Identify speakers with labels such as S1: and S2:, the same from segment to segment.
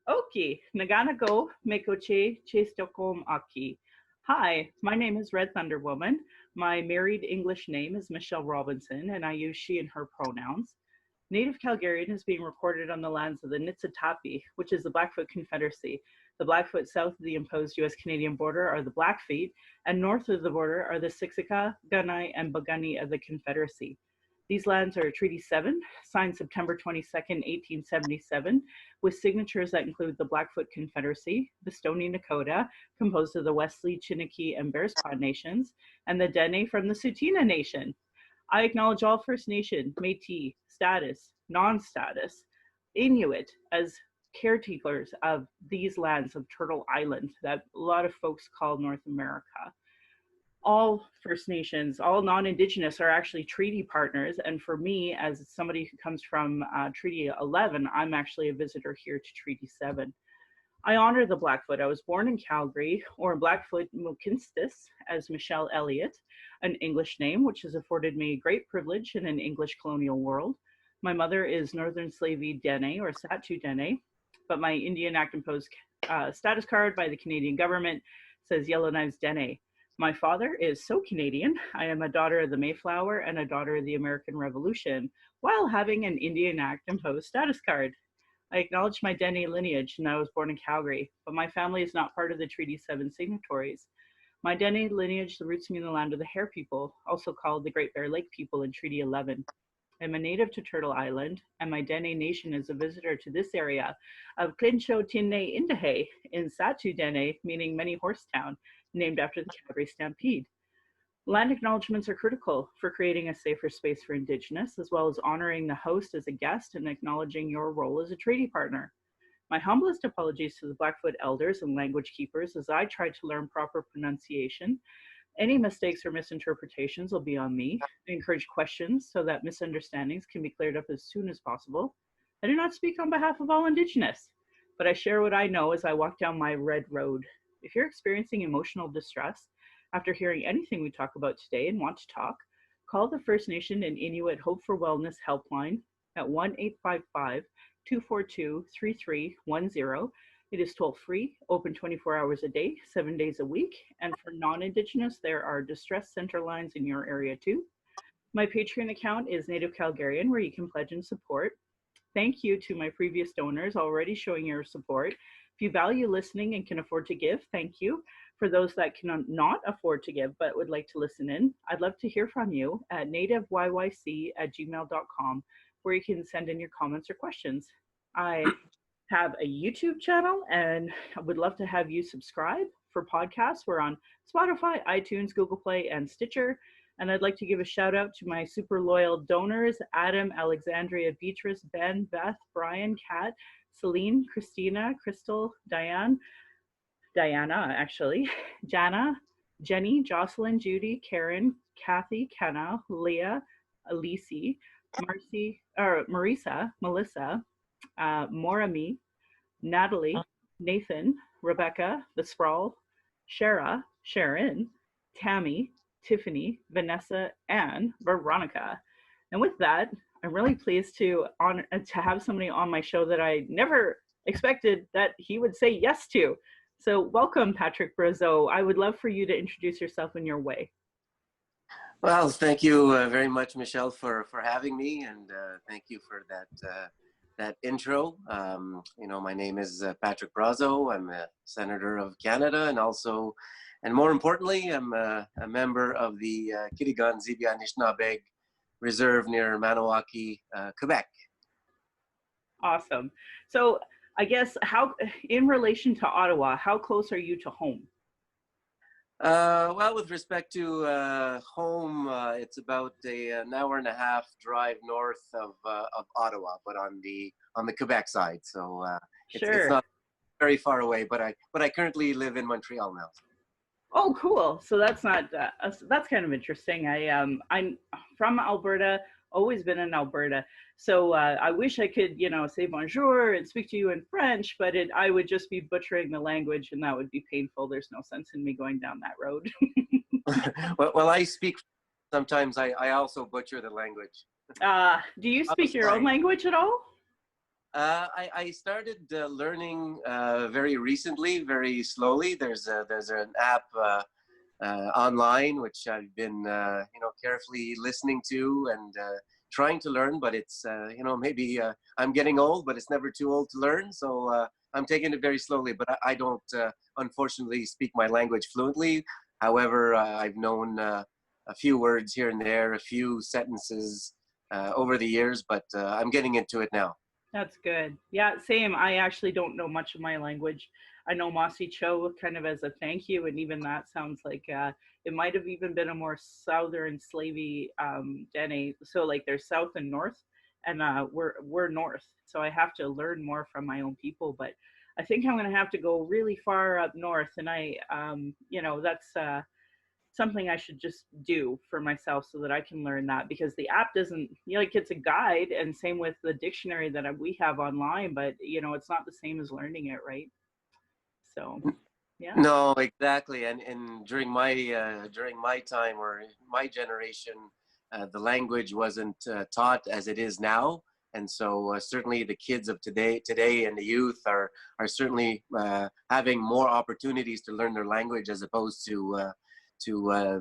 S1: Oki, Naganago, Mekoche, Chestokom Aki. Hi, my name is Red Thunder Woman. My married English name is Michelle Robinson, and I use she and her pronouns. Native Calgarian is being recorded on the lands of the Nitsitapi, which is the Blackfoot Confederacy. The Blackfoot south of the imposed US-Canadian border are the Blackfeet, and north of the border are the Siksika, Gunai, and Bagani of the Confederacy. These lands are Treaty 7, signed September 22nd, 1877, with signatures that include the Blackfoot Confederacy, the Stoney Nakoda, composed of the Wesley, Chiniki, and Bearspaw nations, and the Dene from the Tsuut'ina Nation. I acknowledge all First Nation, Métis, status, non-status, Inuit as caretakers of these lands of Turtle Island that a lot of folks call North America. All First Nations, all non-Indigenous are actually treaty partners. And for me, as somebody who comes from Treaty 11, I'm actually a visitor here to Treaty 7. I honor the Blackfoot. I was born in Calgary, or Blackfoot Mukinstis, as Michelle Elliott, an English name, which has afforded me great privilege in an English colonial world. My mother is Northern Slavey Dene, or Satu Dene, but my Indian Act imposed status card by the Canadian government says Yellowknives Dene. My father is so Canadian. I am a daughter of the Mayflower and a daughter of the American Revolution, while having an Indian Act imposed status card. I acknowledge my Dene lineage, and I was born in Calgary, but my family is not part of the Treaty 7 signatories. My Dene lineage roots me in the land of the Hare people, also called the Great Bear Lake people in Treaty 11. I'm a native to Turtle Island, and my Dene nation is a visitor to this area of Clincho Tinne Indahe in Satu Dene, meaning many horse town, named after the Calgary Stampede. Land acknowledgements are critical for creating a safer space for Indigenous, as well as honoring the host as a guest and acknowledging your role as a treaty partner. My humblest apologies to the Blackfoot elders and language keepers as I tried to learn proper pronunciation. Any mistakes or misinterpretations will be on me. I encourage questions so that misunderstandings can be cleared up as soon as possible. I do not speak on behalf of all Indigenous, but I share what I know as I walk down my red road. If you're experiencing emotional distress after hearing anything we talk about today and want to talk, call the First Nation and Inuit Hope for Wellness helpline at 1-855-242-3310. It is toll-free, open 24 hours a day, 7 days a week. And for non-Indigenous, there are distress center lines in your area too. My Patreon account is Native Calgarian, where you can pledge and support. Thank you to my previous donors already showing your support. If you value listening and can afford to give, thank you. For those that cannot afford to give but would like to listen in, I'd love to hear from you at nativeyyc@gmail.com, where you can send in your comments or questions. I have a YouTube channel and I would love to have you subscribe for podcasts. We're on Spotify, iTunes, Google Play, and Stitcher. And I'd like to give a shout out to my super loyal donors, Adam, Alexandria, Beatrice, Ben, Beth, Brian, Kat, Celine, Christina, Crystal, Diana, actually, Jana, Jenny, Jocelyn, Judy, Karen, Kathy, Kenna, Leah, Alice, Marisa, Melissa, Morami, Natalie, Nathan, Rebecca, The Sprawl, Shara, Sharon, Tammy, Tiffany, Vanessa, and Veronica. And with that, I'm really pleased to have somebody on my show that I never expected that he would say yes to. So welcome, Patrick Brazeau. I would love for you to introduce yourself in your way.
S2: Well, thank you very much, Michelle, for having me, and thank you for that intro. My name is Patrick Brazeau. I'm a Senator of Canada, and more importantly, I'm a member of the Kitigan-Zibi-Anishinaabe Reserve near Maniwaki, Quebec.
S1: Awesome. So I guess in relation to Ottawa, how close are you to home?
S2: Well, with respect to home, it's about an hour and a half drive north of Ottawa, but on the Quebec side. So it's not very far away. But I currently live in Montreal now.
S1: Oh, cool. So that's not that's kind of interesting. I'm from Alberta. Always been in Alberta. So I wish I could, say bonjour and speak to you in French, but I would just be butchering the language and that would be painful. There's no sense in me going down that road.
S2: well, I speak sometimes. I also butcher the language.
S1: Do you speak your own language at all?
S2: I started learning very recently, very slowly. There's an app online which I've been carefully listening to and trying to learn. But it's maybe I'm getting old, but it's never too old to learn. So I'm taking it very slowly. But I don't unfortunately speak my language fluently. However, I've known a few words here and there, a few sentences over the years. But I'm getting into it now.
S1: That's good. Yeah, same. I actually don't know much of my language. I know Mossy Cho kind of as a thank you, and even that sounds like it might have even been a more southern slavey Dene. So like there's south and north, and we're north. So I have to learn more from my own people. But I think I'm going to have to go really far up north, and that's something I should just do for myself so that I can learn that, because the app doesn't, like, it's a guide, and same with the dictionary that we have online, but it's not the same as learning it, right? So yeah.
S2: No, exactly. And during my time or my generation, the language wasn't taught as it is now. And so certainly the kids of today and the youth are certainly having more opportunities to learn their language as opposed to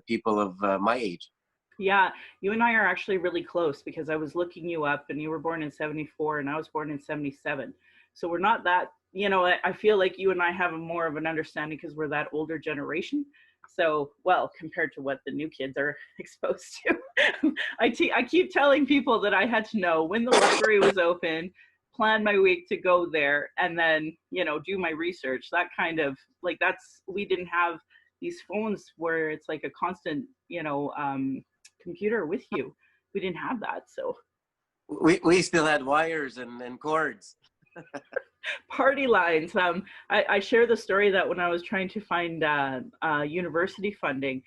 S2: people of my age.
S1: Yeah, you and I are actually really close, because I was looking you up and you were born in 74 and I was born in 77. So we're not that, I feel like you and I have a more of an understanding because we're that older generation. So, well, compared to what the new kids are exposed to. I keep telling people that I had to know when the library was open, plan my week to go there, and then, do my research. That kind of, like, we didn't have these phones where it's like a constant, computer with you. We didn't have that. So
S2: We still had wires and cords.
S1: party lines. I share the story that when I was trying to find university funding,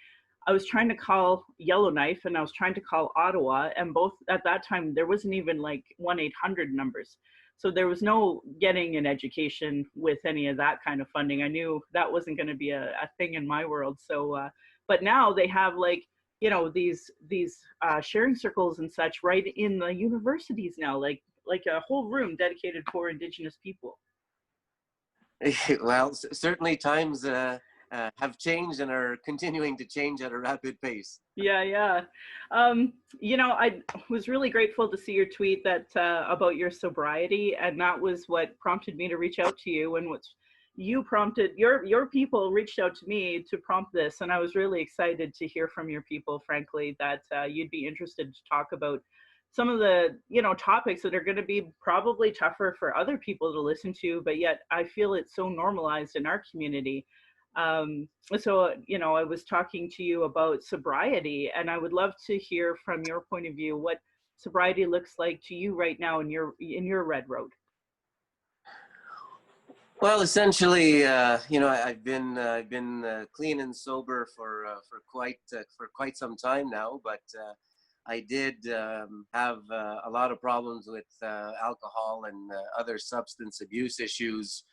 S1: I was trying to call Yellowknife and I was trying to call Ottawa, and both at that time there wasn't even like 1-800 numbers. So there was no getting an education with any of that kind of funding. I knew that wasn't going to be a thing in my world. So, but now they have, like, these sharing circles and such right in the universities now, like a whole room dedicated for Indigenous people.
S2: Well, certainly times have changed and are continuing to change at a rapid pace.
S1: Yeah. I was really grateful to see your tweet that about your sobriety, and that was what prompted me to reach out to you, and what you prompted your people reached out to me to prompt this, and I was really excited to hear from your people, frankly, that you'd be interested to talk about some of the topics that are going to be probably tougher for other people to listen to, but yet I feel it's so normalized in our community. So I was talking to you about sobriety, and I would love to hear from your point of view what sobriety looks like to you right now in your red road.
S2: Well, essentially, I've been clean and sober for quite some time now, but I did have a lot of problems with alcohol and other substance abuse issues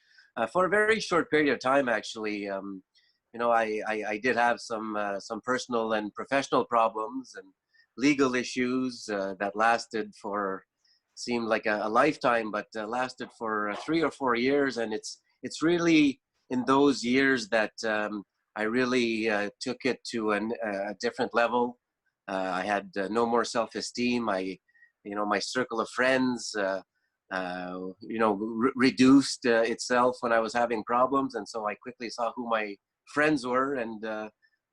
S2: for a very short period of time, actually. I did have some personal and professional problems and legal issues that lasted for, seemed like a lifetime, but lasted for 3 or 4 years. And it's really in those years that I really took it to a different level. I had no more self-esteem. My circle of friends, reduced itself when I was having problems. And so I quickly saw who my friends were, and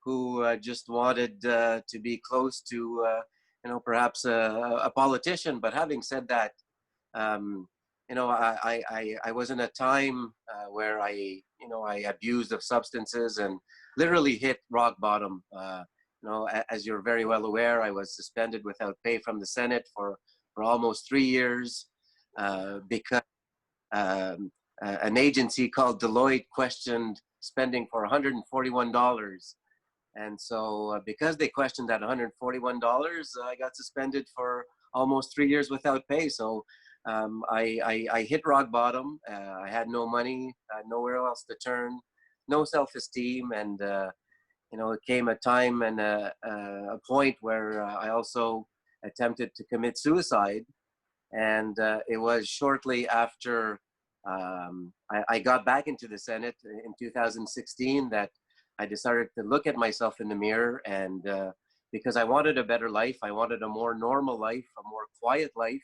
S2: who just wanted to be close to, perhaps a politician. But having said that, I was in a time where I abused of substances and literally hit rock bottom. As you're very well aware, I was suspended without pay from the Senate for almost 3 years because an agency called Deloitte questioned spending for $141. And so because they questioned that $141, I got suspended for almost 3 years without pay. So I hit rock bottom. I had no money, nowhere else to turn, no self-esteem. And, it came a time and a point where I also attempted to commit suicide. And it was shortly after I got back into the Senate in 2016 that I decided to look at myself in the mirror, and because I wanted a better life, I wanted a more normal life, a more quiet life,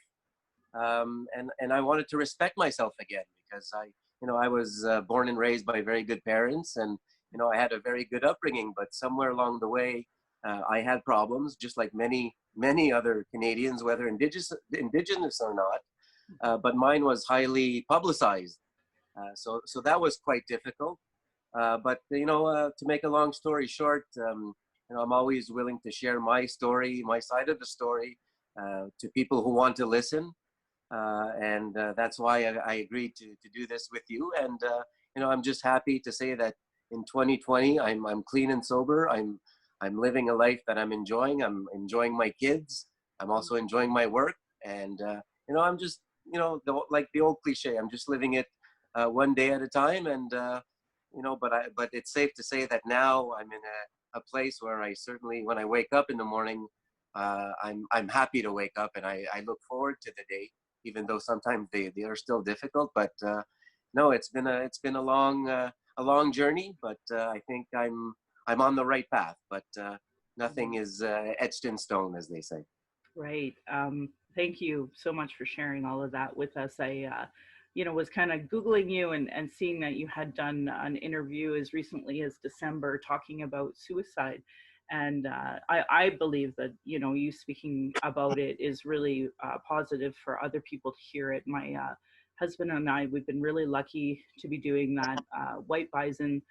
S2: and I wanted to respect myself again, because I was born and raised by very good parents, and I had a very good upbringing, but somewhere along the way, I had problems, just like many other Canadians, whether indigenous or not. But mine was highly publicized, so that was quite difficult. But to make a long story short, I'm always willing to share my story, my side of the story, to people who want to listen. And that's why I agreed to do this with you. And I'm just happy to say that in 2020, I'm clean and sober. I'm living a life that I'm enjoying. I'm enjoying my kids. I'm also enjoying my work. And I'm just like the old cliche. I'm just living it one day at a time. And but it's safe to say that now I'm in a place where I certainly, when I wake up in the morning, I'm happy to wake up, and I look forward to the day, even though sometimes they are still difficult. But no, it's been a long journey, but I think I'm on the right path. But nothing is etched in stone, as they say.
S1: Right. Thank you so much for sharing all of that with us. I, was kind of Googling you and seeing that you had done an interview as recently as December talking about suicide. And I believe that, you speaking about it is really positive for other people to hear it. My husband and I, we've been really lucky to be doing that White Bison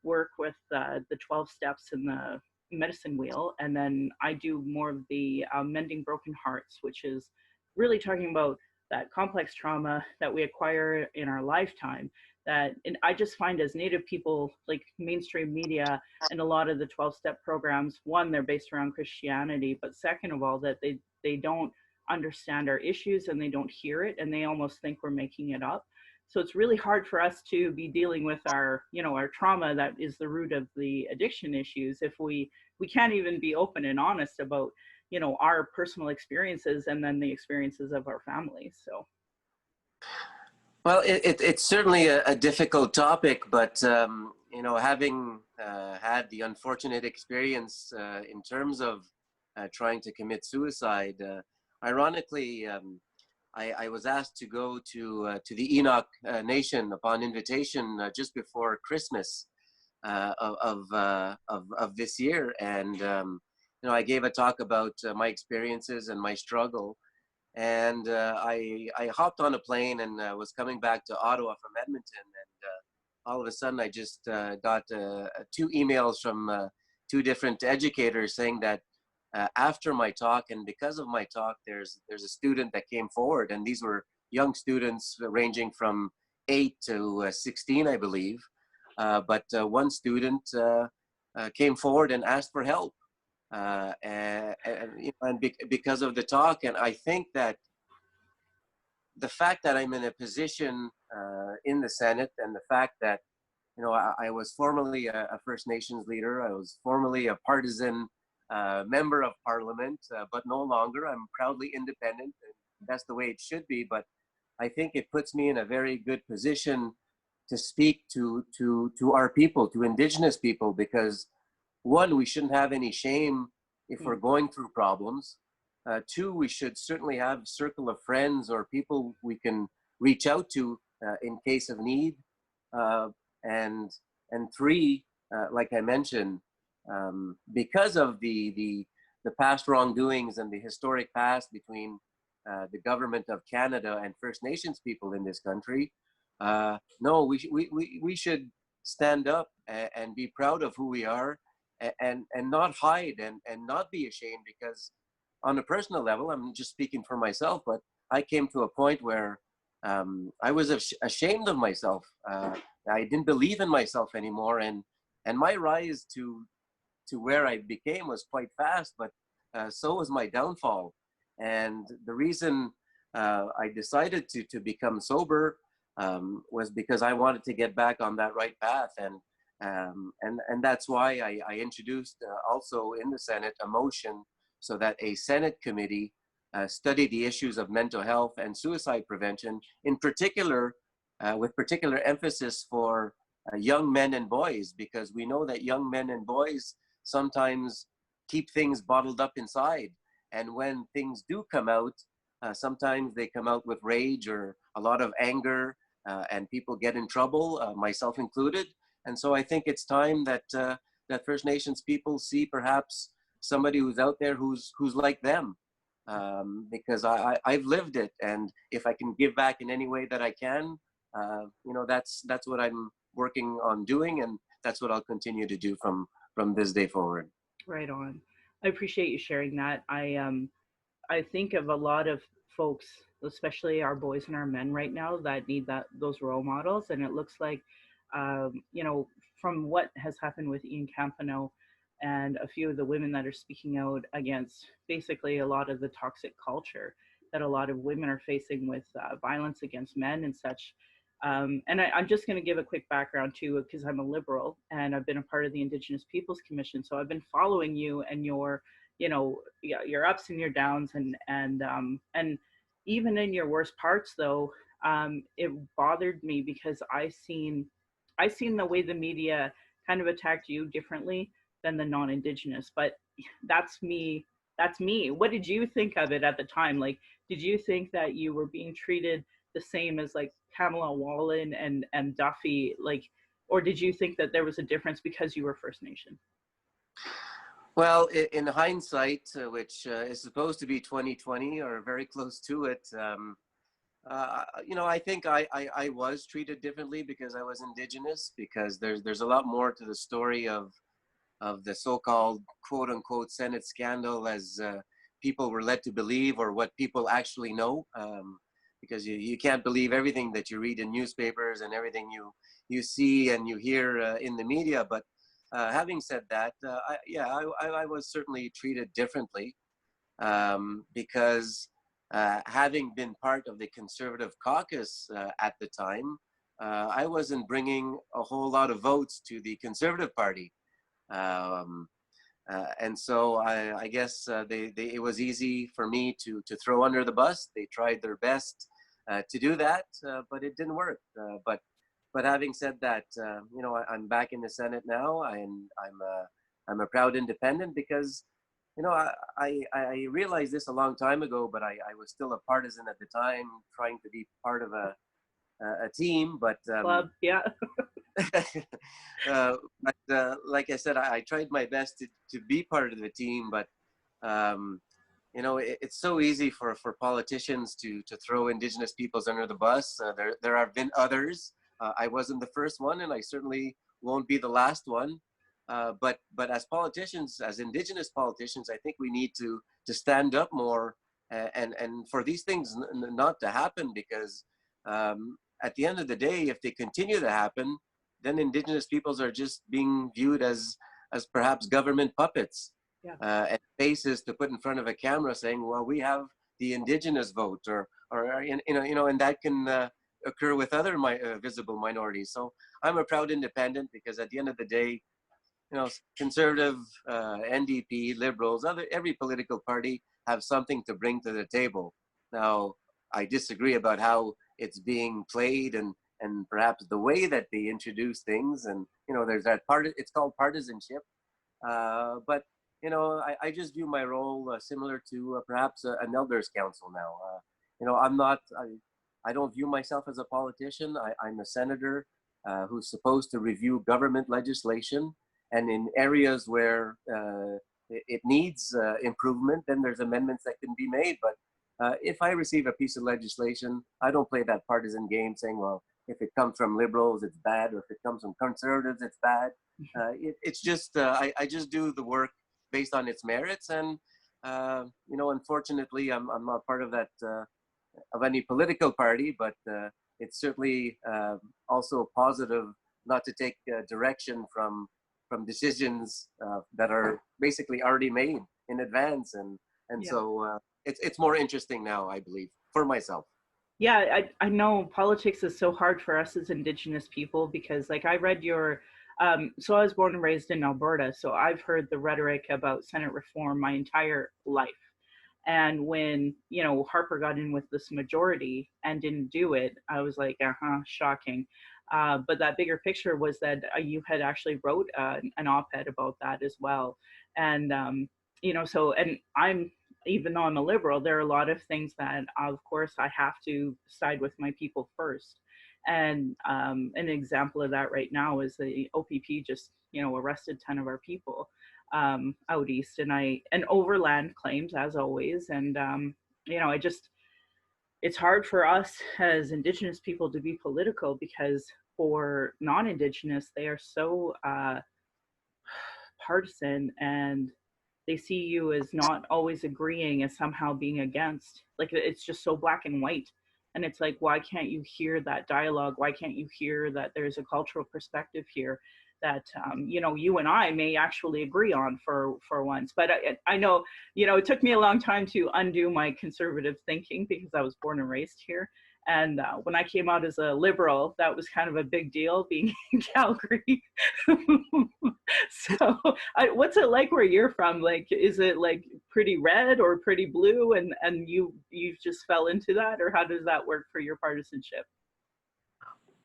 S1: work with the 12 steps and the medicine wheel, and then I do more of the mending broken hearts, which is really talking about that complex trauma that we acquire in our lifetime. And I just find, as Native people, like mainstream media and a lot of the 12-step programs, one, they're based around Christianity, but second of all, that they don't understand our issues, and they don't hear it, and they almost think we're making it up. So it's really hard for us to be dealing with our trauma that is the root of the addiction issues if we can't even be open and honest about our personal experiences and then the experiences of our families. So
S2: well, it's certainly a difficult topic, but having had the unfortunate experience in terms of trying to commit suicide, ironically, I was asked to go to the Enoch Nation upon invitation just before Christmas of this year, and I gave a talk about my experiences and my struggle, and I hopped on a plane and was coming back to Ottawa from Edmonton, and all of a sudden I just got 2 emails from 2 different educators saying that after my talk, and because of my talk, there's a student that came forward, and these were young students ranging from 8 to 16, I believe. But one student came forward and asked for help, because of the talk. And I think that the fact that I'm in a position in the Senate, and the fact that I was formerly a First Nations leader, I was formerly a partisan member of Parliament, but no longer. I'm proudly independent, and that's the way it should be. But I think it puts me in a very good position to speak to our people, to Indigenous people, because one, we shouldn't have any shame if we're going through problems. Two, we should certainly have a circle of friends or people we can reach out to in case of need. And three, like I mentioned, because of the past wrongdoings and the historic past between the government of Canada and First Nations people in this country, no, we should stand up and be proud of who we are, and not hide and not be ashamed, because on a personal level, I'm just speaking for myself, but I came to a point where I was ashamed of myself. I didn't believe in myself anymore, and my rise to where I became was quite fast, but so was my downfall. And the reason I decided to become sober was because I wanted to get back on that right path, and that's why I introduced also in the Senate a motion so that a Senate committee study the issues of mental health and suicide prevention, in particular, with particular emphasis for young men and boys, because we know that young men and boys sometimes keep things bottled up inside. And when things do come out, sometimes they come out with rage or a lot of anger, and people get in trouble, myself included. And so I think it's time that that First Nations people see perhaps somebody who's out there who's like them, because I've lived it, and if I can give back in any way that I can, that's what I'm working on doing, and that's what I'll continue to do from this day forward.
S1: Right on. I appreciate you sharing that. I think of a lot of folks, especially our boys and our men right now, that need those role models. And it looks like, from what has happened with Ian Campano and a few of the women that are speaking out against basically a lot of the toxic culture that a lot of women are facing with violence against men and such. And I'm just going to give a quick background too, because I'm a liberal and I've been a part of the Indigenous Peoples Commission. So I've been following you and your your ups and your downs, and even in your worst parts though, it bothered me because I seen the way the media kind of attacked you differently than the non-Indigenous. But that's me. That's me. What did you think of it at the time? Like, did you think that you were being treated the same as like Pamela Wallen and Duffy, like, or did you think that there was a difference because you were First Nation?
S2: Well, in hindsight, which is supposed to be 2020 or very close to it, I think I was treated differently because I was Indigenous, because there's a lot more to the story of the so-called quote unquote Senate scandal as people were led to believe, or what people actually know, because you can't believe everything that you read in newspapers and everything you see and you hear in the media. But having said that, I was certainly treated differently, because having been part of the Conservative caucus at the time, I wasn't bringing a whole lot of votes to the Conservative Party. And so I guess it was easy for me to throw under the bus. They tried their best to do that, but it didn't work. But having said that, I'm back in the Senate now, and I'm a proud independent, because I realized this a long time ago, but I was still a partisan at the time, trying to be part of a team. But
S1: Club, yeah.
S2: like I said, I tried my best to be part of the team, but it's so easy for politicians to throw Indigenous peoples under the bus. There have been others. I wasn't the first one, and I certainly won't be the last one. But as politicians, as Indigenous politicians, I think we need to stand up more, and for these things not to happen, because at the end of the day, if they continue to happen, then Indigenous peoples are just being viewed as perhaps government puppets,
S1: Yeah.
S2: And faces to put in front of a camera saying, well, we have the Indigenous vote, or and that can occur with other visible minorities. So I'm a proud independent, because at the end of the day, Conservative, NDP, Liberals, every political party have something to bring to the table. Now, I disagree about how it's being played, and perhaps the way that they introduce things, and there's that part. It's called partisanship, but I just view my role similar to perhaps an elders council now. I don't view myself as a politician. I'm a senator who's supposed to review government legislation, and in areas where it needs improvement, then there's amendments that can be made. But if I receive a piece of legislation, I don't play that partisan game saying, well, if it comes from liberals, it's bad, or if it comes from conservatives, it's bad. It's just, I just do the work based on its merits. And, unfortunately, I'm not part of that, of any political party, but it's certainly also positive not to take direction from decisions that are basically already made in advance. And
S1: Yeah.
S2: So it's more interesting now, I believe, for myself.
S1: Yeah, I know politics is so hard for us as Indigenous people, because like I read your, so I was born and raised in Alberta, so I've heard the rhetoric about Senate reform my entire life. And when, Harper got in with this majority and didn't do it, I was like, shocking. But that bigger picture was that you had actually wrote an op-ed about that as well. And, and even though I'm a liberal, there are a lot of things that, of course, I have to side with my people first. And an example of that right now is the OPP just, arrested 10 of our people out east, and overland claims as always. And, it's hard for us as Indigenous people to be political because for non-Indigenous, they are so partisan, and they see you as not always agreeing as somehow being against. Like, it's just so black and white. And it's like, why can't you hear that dialogue? Why can't you hear that there's a cultural perspective here that, you and I may actually agree on for once? But I know, it took me a long time to undo my conservative thinking because I was born and raised here. And when I came out as a liberal, that was kind of a big deal, being in Calgary. So what's it like where you're from? Like, is it like pretty red or pretty blue, and you just fell into that, or how does that work for your partisanship?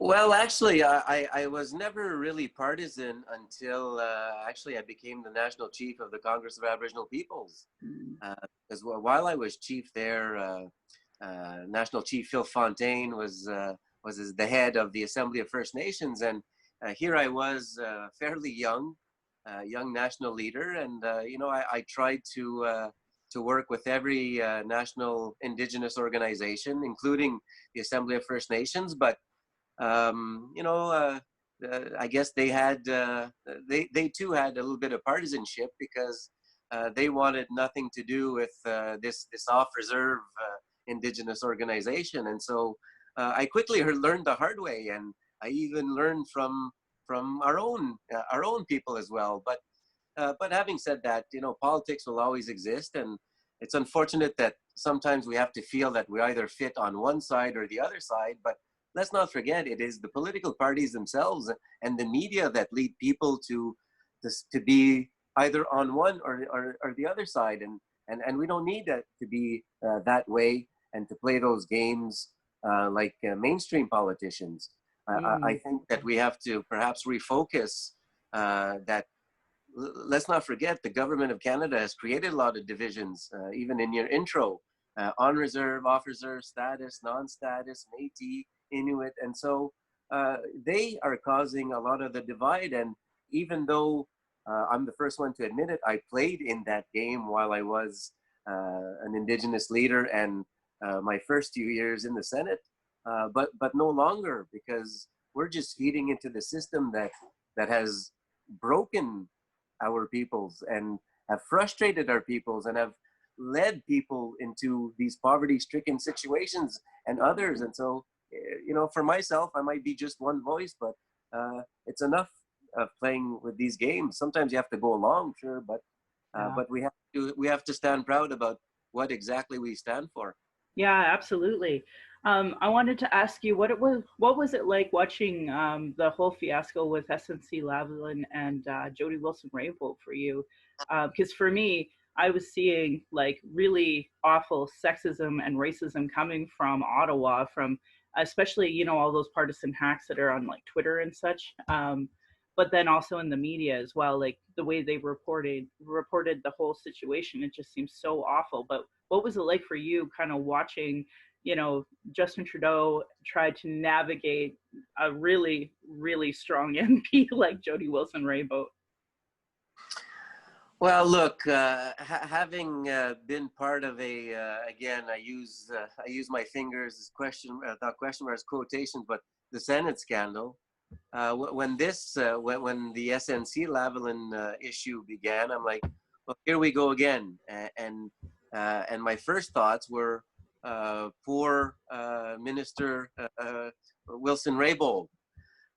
S2: Well, actually, I was never really partisan until actually I became the national chief of the Congress of Aboriginal Peoples. Because while I was chief there, National Chief Phil Fontaine was the head of the Assembly of First Nations, and here I was, fairly young national leader, and I tried to work with every national Indigenous organization, including the Assembly of First Nations. But I guess they had they too had a little bit of partisanship because they wanted nothing to do with this off reserve Indigenous organization, and so I quickly learned the hard way, and I even learned from our own people as well. But having said that, politics will always exist, and it's unfortunate that sometimes we have to feel that we either fit on one side or the other side. But let's not forget, it is the political parties themselves and the media that lead people to be either on one or the other side, and we don't need that to be that way and to play those games like mainstream politicians. I think that we have to perhaps refocus that. Let's not forget, the government of Canada has created a lot of divisions, even in your intro, on reserve, off reserve status, non-status, Métis, Inuit. And so they are causing a lot of the divide. And even though I'm the first one to admit it, I played in that game while I was an Indigenous leader and my first few years in the Senate, but no longer, because we're just feeding into the system that has broken our peoples and have frustrated our peoples and have led people into these poverty-stricken situations and others. And so, for myself, I might be just one voice, but it's enough of playing with these games. Sometimes you have to go along, sure, but we have to stand proud about what exactly we stand for.
S1: Yeah, absolutely. I wanted to ask you what was it like watching the whole fiasco with SNC-Lavalin and Jody Wilson-Raybould for you? Because for me, I was seeing like really awful sexism and racism coming from Ottawa, from especially all those partisan hacks that are on like Twitter and such. But then also in the media as well, like the way they reported the whole situation, it just seems so awful. But what was it like for you kind of watching, Justin Trudeau try to navigate a really, really strong MP like Jody Wilson-Raybould?
S2: Well, look, having been part of again, I use my fingers as not question marks, quotations, but the Senate scandal. When the SNC-Lavalin issue began, I'm like, well, here we go again. And my first thoughts were, poor Minister Wilson-Raybould.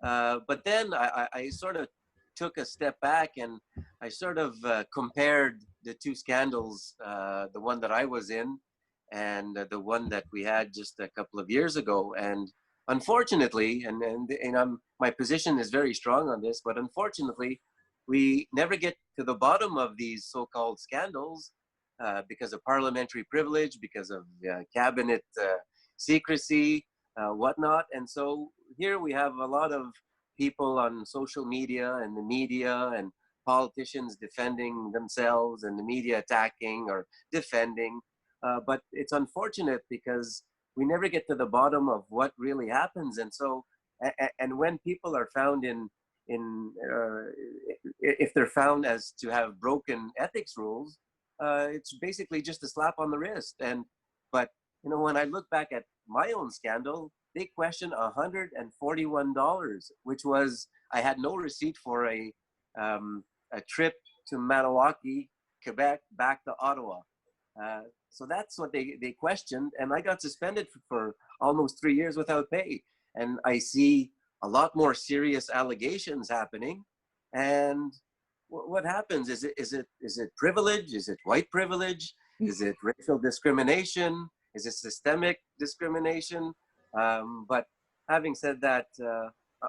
S2: But then I sort of took a step back and I sort of compared the two scandals, the one that I was in and the one that we had just a couple of years ago. And unfortunately, and my position is very strong on this, but unfortunately, we never get to the bottom of these so-called scandals because of parliamentary privilege, because of cabinet secrecy, whatnot. And so here we have a lot of people on social media and the media and politicians defending themselves and the media attacking or defending. But it's unfortunate because we never get to the bottom of what really happens. And so, and when people are found if they're found as to have broken ethics rules, it's basically just a slap on the wrist. But when I look back at my own scandal, they questioned $141, which was, I had no receipt for a trip to Maniwaki, Quebec, back to Ottawa. So that's what they questioned, and I got suspended for almost 3 years without pay. And I see a lot more serious allegations happening. And what happens? Is it privilege? Is it white privilege? Is it racial discrimination? Is it systemic discrimination? But having said that,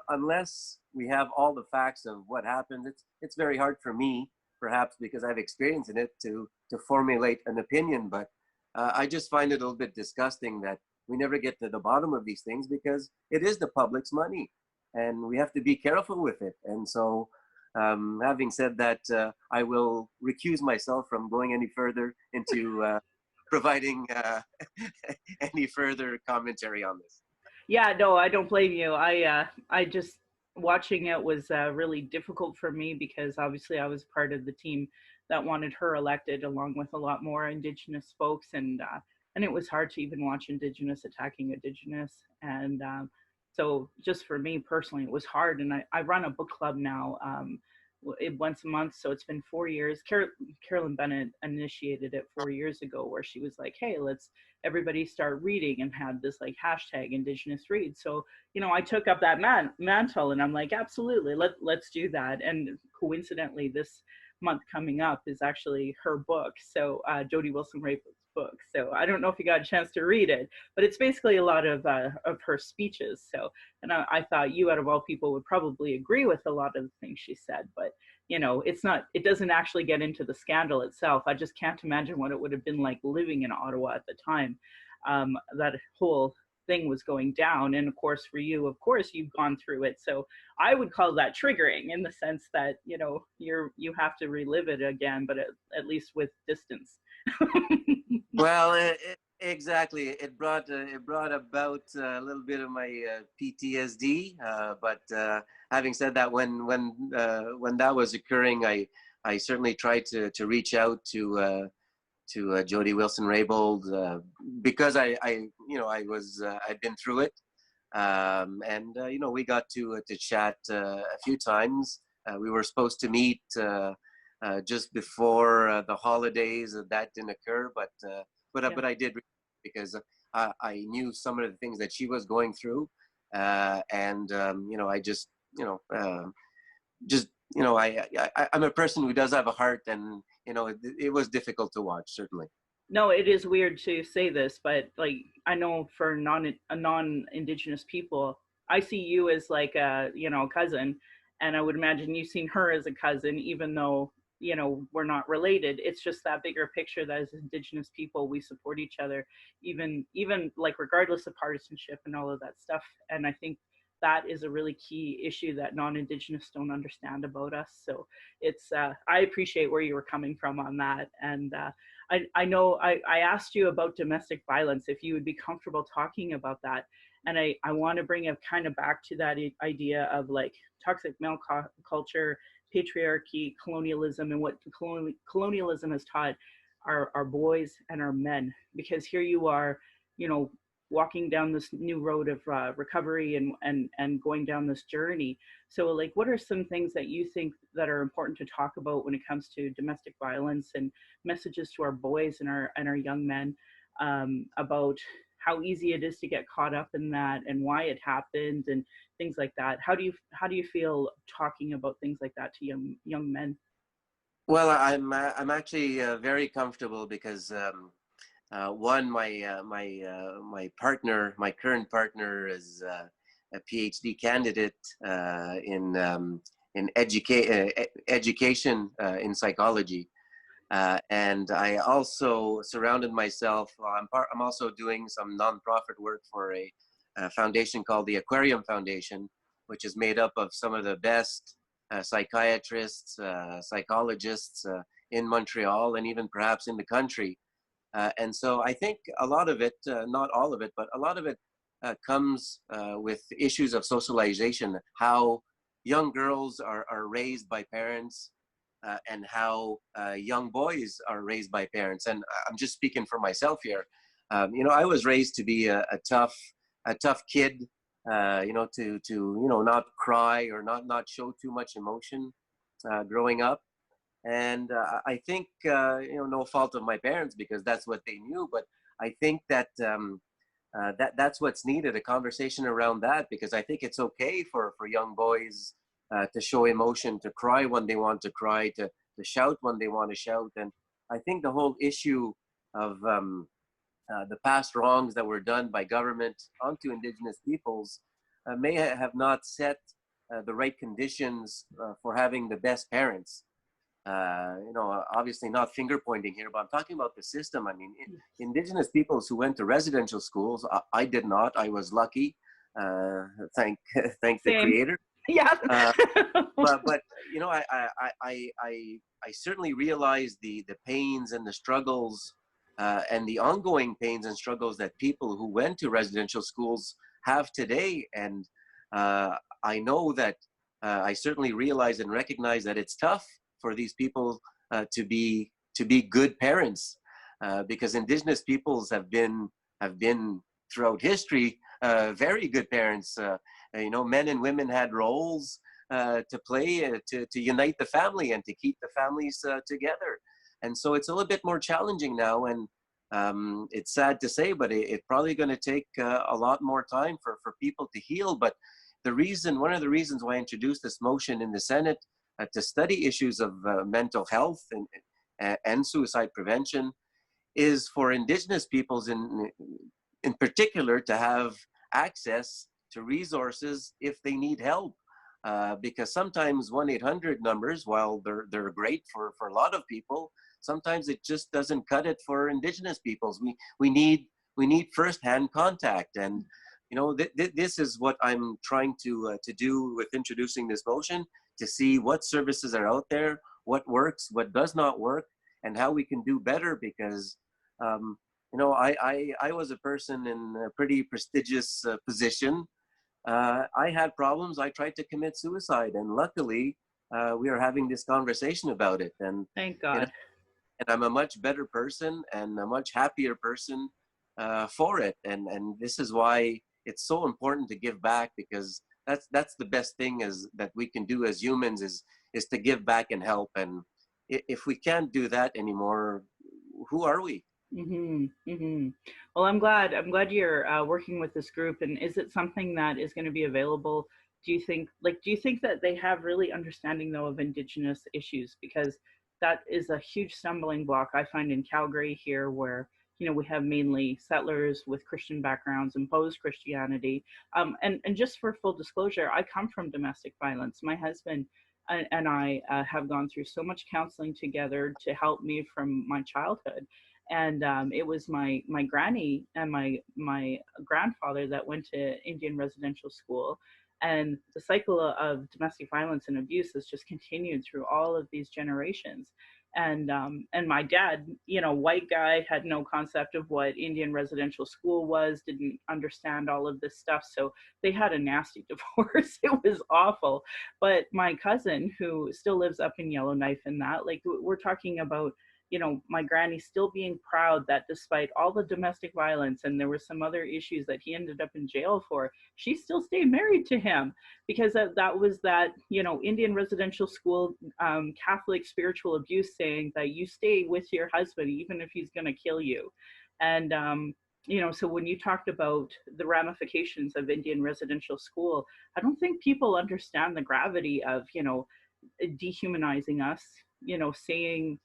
S2: unless we have all the facts of what happened, it's very hard for me, perhaps because I've experienced in it, to formulate an opinion. But I just find it a little bit disgusting that we never get to the bottom of these things, because it is the public's money and we have to be careful with it. And so having said that, I will recuse myself from going any further into providing any further commentary on this.
S1: Yeah, no, I don't blame you. I just, watching it was really difficult for me, because obviously I was part of the team that wanted her elected, along with a lot more Indigenous folks, and it was hard to even watch Indigenous attacking Indigenous. And so just for me personally, it was hard. And I run a book club now once a month, so it's been 4 years. Carolyn Bennett initiated it 4 years ago, where she was like, hey, let's everybody start reading, and had this like hashtag Indigenous Read. So I took up that mantle, and I'm like, absolutely, let's do that. And coincidentally, this month coming up is actually her book, so Jody Wilson-Raybold's book. So I don't know if you got a chance to read it, but it's basically a lot of her speeches. So, and I thought you, out of all people, would probably agree with a lot of the things she said. But it doesn't actually get into the scandal itself. I just can't imagine what it would have been like living in Ottawa at the time that whole thing was going down. And of course, for you, of course, you've gone through it. So I would call that triggering, in the sense that you have to relive it again, but at least with distance.
S2: Well, exactly. It brought about a little bit of my PTSD. But having said that, when that was occurring, I certainly tried to reach out to Jody Wilson-Raybold, because I'd been through it, and we got to chat a few times. We were supposed to meet just before the holidays. That didn't occur, but I did, because I knew some of the things that she was going through, and I just I'm a person who does have a heart, and it was difficult to watch, certainly.
S1: No, it is weird to say this, but like, I know for non-Indigenous people, I see you as like a cousin, and I would imagine you've seen her as a cousin, even though we're not related. It's just that bigger picture that as Indigenous people, we support each other, even like regardless of partisanship and all of that stuff. And I think that is a really key issue that non-Indigenous don't understand about us. So it's I appreciate where you were coming from on that. And I know I asked you about domestic violence, if you would be comfortable talking about that. And I want to bring it kind of back to that idea of like toxic male culture, patriarchy, colonialism, and what colonialism has taught our boys and our men. Because here you are, walking down this new road of recovery and going down this journey. So like, what are some things that you think that are important to talk about when it comes to domestic violence, and messages to our boys and our young men about how easy it is to get caught up in that, and why it happened, and things like that? How do you feel talking about things like that to young men?
S2: Well, I'm actually very comfortable, because one, my partner, my current partner, is a PhD candidate in education in psychology, And I also surrounded myself. Well, I'm also doing some nonprofit work for a foundation called the Aquarium Foundation, which is made up of some of the best psychiatrists, psychologists in Montreal, and even perhaps in the country. And so I think a lot of it, not all of it, but a lot of it comes with issues of socialization, how young girls are raised by parents, and how young boys are raised by parents. And I'm just speaking for myself here. You know, I was raised to be a tough kid. You know, to you know, not cry or not show too much emotion growing up. And I think you know, no fault of my parents, because that's what they knew. But I think that that's what's needed, a conversation around that, because I think it's okay for young boys to show emotion, to cry when they want to cry, to shout when they want to shout. And I think the whole issue of the past wrongs that were done by government onto Indigenous peoples may have not set the right conditions for having the best parents. You know, obviously not finger pointing here, but I'm talking about the system. I mean, Indigenous peoples who went to residential schools, I did not. I was lucky. Thank thank the
S1: Same.
S2: Creator.
S1: Yeah.
S2: But you know, I certainly realize the pains and the struggles, and the ongoing pains and struggles that people who went to residential schools have today. And I know that I certainly realize and recognize that it's tough for these people to be good parents, because Indigenous peoples have been throughout history very good parents. You know, men and women had roles to play to unite the family and to keep the families together. And so it's a little bit more challenging now, and it's sad to say, but it's probably going to take a lot more time for people to heal. But one of the reasons why I introduced this motion in the Senate to study issues of mental health and suicide prevention is for Indigenous peoples in particular to have access to resources if they need help. Because sometimes 1-800 numbers, while they're great for a lot of people, sometimes it just doesn't cut it for Indigenous peoples. We need firsthand contact. And you know, this is what I'm trying to do with introducing this motion, to see what services are out there, what works, what does not work, and how we can do better. Because you know, I was a person in a pretty prestigious position. I had problems. I tried to commit suicide, and luckily, we are having this conversation about it. And
S1: Thank
S2: you know,
S1: God.
S2: and I'm a much better person and a much happier person for it. And this is why it's so important to give back, because that's the best thing is that we can do as humans is to give back and help. And if we can't do that anymore, who are we?
S1: Mm-hmm. Mm-hmm. Well, I'm glad you're working with this group. And is it something that is going to be available? Do you think that they have really understanding though of Indigenous issues? Because that is a huge stumbling block I find in Calgary here, where we have mainly settlers with Christian backgrounds, imposed Christianity. And just for full disclosure, I come from domestic violence. My husband and I have gone through so much counseling together to help me from my childhood. And it was my granny and my grandfather that went to Indian residential school, and the cycle of domestic violence and abuse has just continued through all of these generations. And my dad, white guy, had no concept of what Indian residential school was, didn't understand all of this stuff, so they had a nasty divorce. It was awful. But my cousin, who still lives up in Yellowknife, and that, like, we're talking about my granny still being proud that despite all the domestic violence, and there were some other issues that he ended up in jail for, she still stayed married to him, because that was that, Indian residential school, Catholic spiritual abuse, saying that you stay with your husband even if he's going to kill you. And so when you talked about the ramifications of Indian residential school, I don't think people understand the gravity of, dehumanizing us, saying,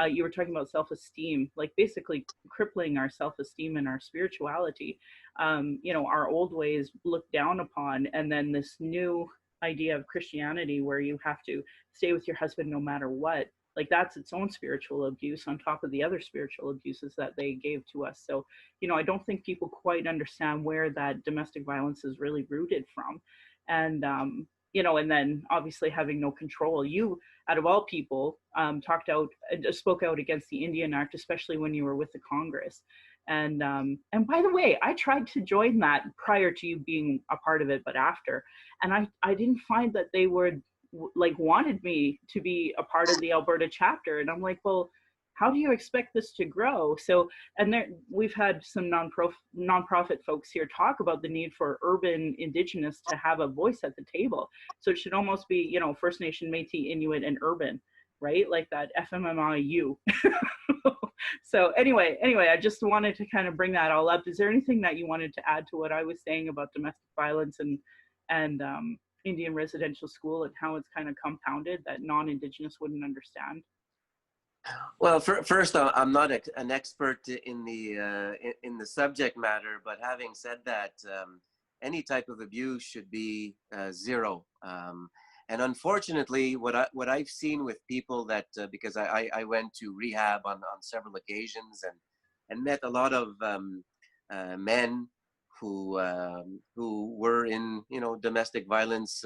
S1: you were talking about self-esteem, like basically crippling our self-esteem and our spirituality. Our old ways looked down upon, and then this new idea of Christianity where you have to stay with your husband no matter what. like that's its own spiritual abuse on top of the other spiritual abuses that they gave to us. So, I don't think people quite understand where that domestic violence is really rooted from. And, and then obviously having no control. You, out of all people, spoke out against the Indian Act, especially when you were with the Congress. And by the way, I tried to join that prior to you being a part of it, but after, and I didn't find that they would like wanted me to be a part of the Alberta chapter. And I'm like, well, how do you expect this to grow? So, and there, we've had some nonprofit folks here talk about the need for urban Indigenous to have a voice at the table. So it should almost be, First Nation, Métis, Inuit, and urban, right? Like that FMMIU. So anyway, I just wanted to kind of bring that all up. Is there anything that you wanted to add to what I was saying about domestic violence and Indian residential school and how it's kind of compounded that non-Indigenous wouldn't understand?
S2: Well, first, I'm not an expert in the subject matter, but having said that, any type of abuse should be zero. And unfortunately, what I've seen with people that because I went to rehab on several occasions and met a lot of men who were in domestic violence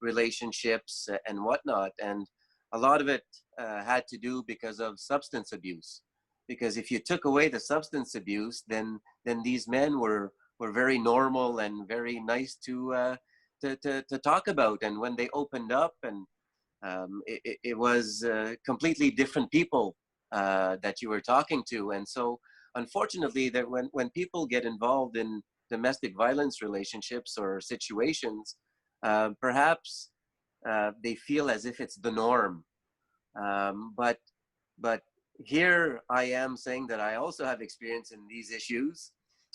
S2: relationships and whatnot, and a lot of it had to do because of substance abuse. Because if you took away the substance abuse, then these men were very normal and very nice to talk about. And when they opened up, and it was completely different people that you were talking to. And so, unfortunately, that when people get involved in domestic violence relationships or situations, perhaps they feel as if it's the norm. But here I am saying that I also have experience in these issues,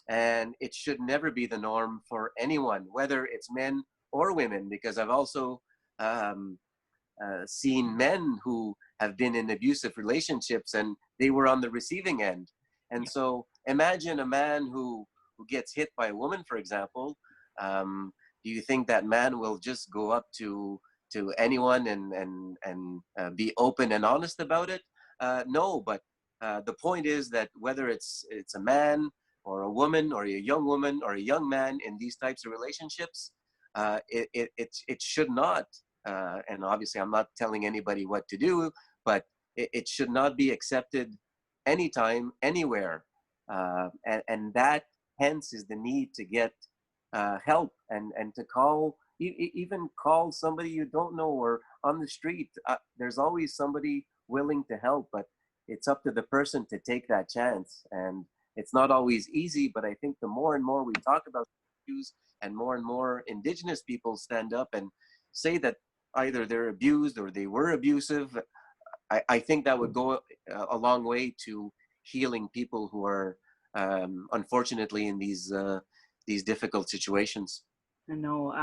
S2: and it should never be the norm for anyone, whether it's men or women, because I've also seen men who have been in abusive relationships and they were on the receiving end. And so imagine a man who gets hit by a woman, for example. Do you think that man will just go up to anyone and be open and honest about it? No, but the point is that whether it's a man or a woman or a young woman or a young man in these types of relationships, it should not, and obviously I'm not telling anybody what to do, but it should not be accepted anytime, anywhere. And that hence is the need to get help and to call, even call somebody you don't know or on the street. There's always somebody willing to help, but it's up to the person to take that chance. And it's not always easy, but I think the more and more we talk about issues and more Indigenous people stand up and say that either they're abused or they were abusive, I think that would go a long way to healing people who are unfortunately in these difficult situations.
S1: I know.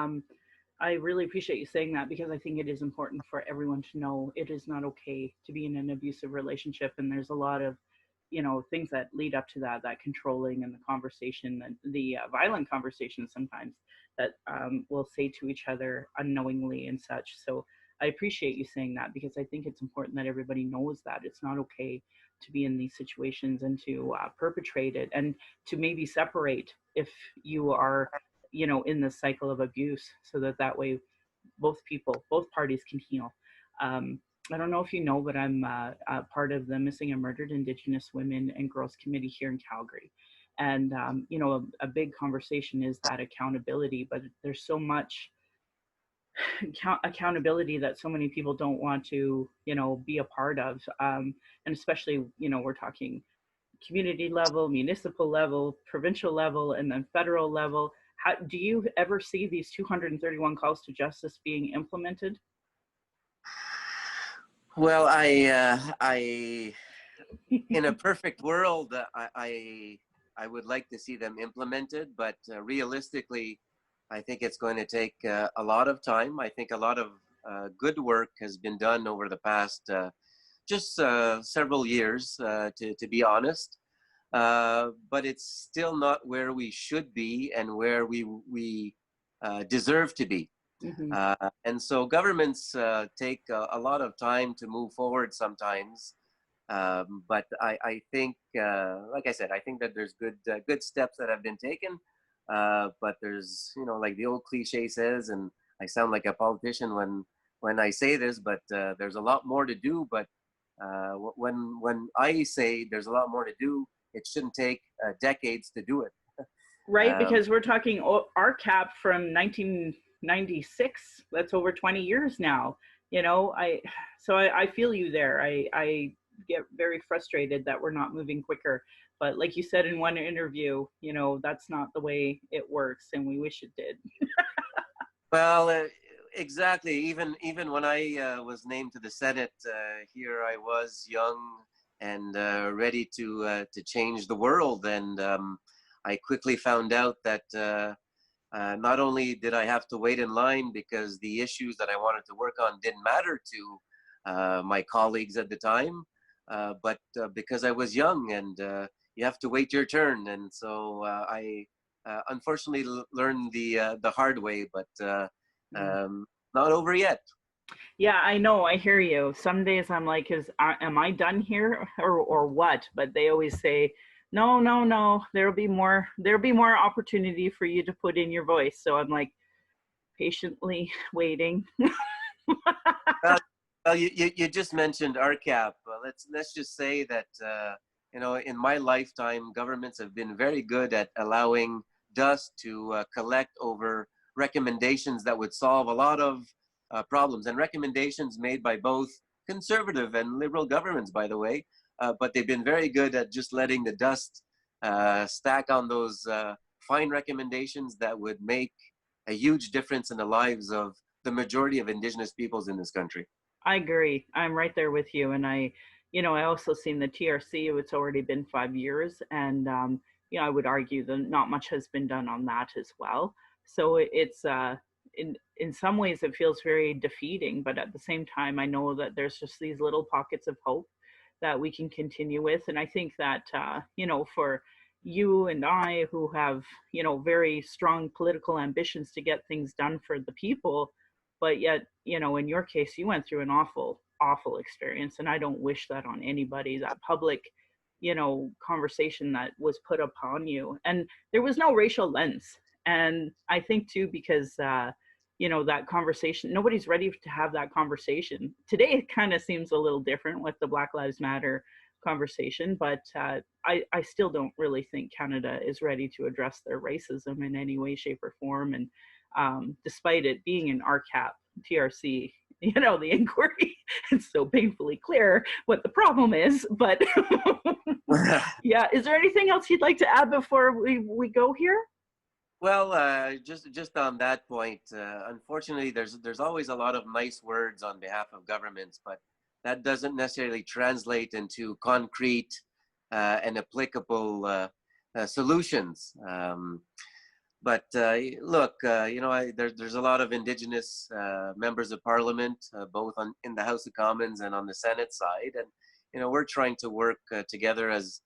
S1: I really appreciate you saying that, because I think it is important for everyone to know it is not okay to be in an abusive relationship. And there's a lot of, things that lead up to that controlling and the conversation, and the violent conversations sometimes that we'll say to each other unknowingly and such. So I appreciate you saying that, because I think it's important that everybody knows that it's not okay to be in these situations and to perpetrate it, and to maybe separate if you are in the cycle of abuse, so that way both parties can heal. I don't know if you know, but I'm part of the Missing and Murdered Indigenous Women and Girls Committee here in Calgary. And, a big conversation is that accountability, but there's so much accountability that so many people don't want to, be a part of. And especially, we're talking community level, municipal level, provincial level, and then federal level. How do you ever see these 231 calls to justice being implemented?
S2: Well, I in a perfect world, I would like to see them implemented, but realistically, I think it's going to take a lot of time. I think a lot of good work has been done over the past just several years, to be honest. But it's still not where we should be and where we deserve to be.
S1: Hmm.
S2: And so governments take a lot of time to move forward sometimes. But I think, like I said, I think that there's good steps that have been taken. But there's, like the old cliche says, and I sound like a politician when I say this, but there's a lot more to do. But when I say there's a lot more to do, it shouldn't take decades to do it.
S1: Right,
S2: Um,
S1: because we're talking RCAP from 1996. That's over 20 years now. I feel you there. I get very frustrated that we're not moving quicker. But like you said in one interview, that's not the way it works, and we wish it did.
S2: Well, exactly. Even when I was named to the Senate, here I was young and ready to change the world, and I quickly found out that not only did I have to wait in line because the issues that I wanted to work on didn't matter to my colleagues at the time, but because I was young and you have to wait your turn, and so I unfortunately learned the hard way, but
S1: Mm.
S2: not over yet.
S1: Yeah, I know. I hear you. Some days I'm like, am I done here or what? But they always say, no, no, no. There'll be more opportunity for you to put in your voice. So I'm like patiently waiting.
S2: Well, you just mentioned RCAP. Let's just say that in my lifetime, governments have been very good at allowing dust to collect over recommendations that would solve a lot of problems, and recommendations made by both conservative and liberal governments, by the way. But they've been very good at just letting the dust stack on those fine recommendations that would make a huge difference in the lives of the majority of Indigenous peoples in this country.
S1: I agree. I'm right there with you. And I also seen the TRC. It's already been 5 years, and I would argue that not much has been done on that as well. So it's in some ways it feels very defeating, but at the same time, I know that there's just these little pockets of hope that we can continue with. And I think that for you and I, who have very strong political ambitions to get things done for the people, but yet in your case you went through an awful experience, and I don't wish that on anybody, that public conversation that was put upon you. And there was no racial lens. And I think too, because that conversation, nobody's ready to have that conversation today. It kind of seems a little different with the Black Lives Matter conversation, but I still don't really think Canada is ready to address their racism in any way, shape, or form. And despite it being an RCAP, TRC, the inquiry, it's so painfully clear what the problem is. But yeah, is there anything else you'd like to add before we go here?
S2: Well, just on that point, unfortunately, there's always a lot of nice words on behalf of governments, but that doesn't necessarily translate into concrete and applicable solutions. But look, there's a lot of Indigenous members of Parliament, both in the House of Commons and on the Senate side, and we're trying to work together as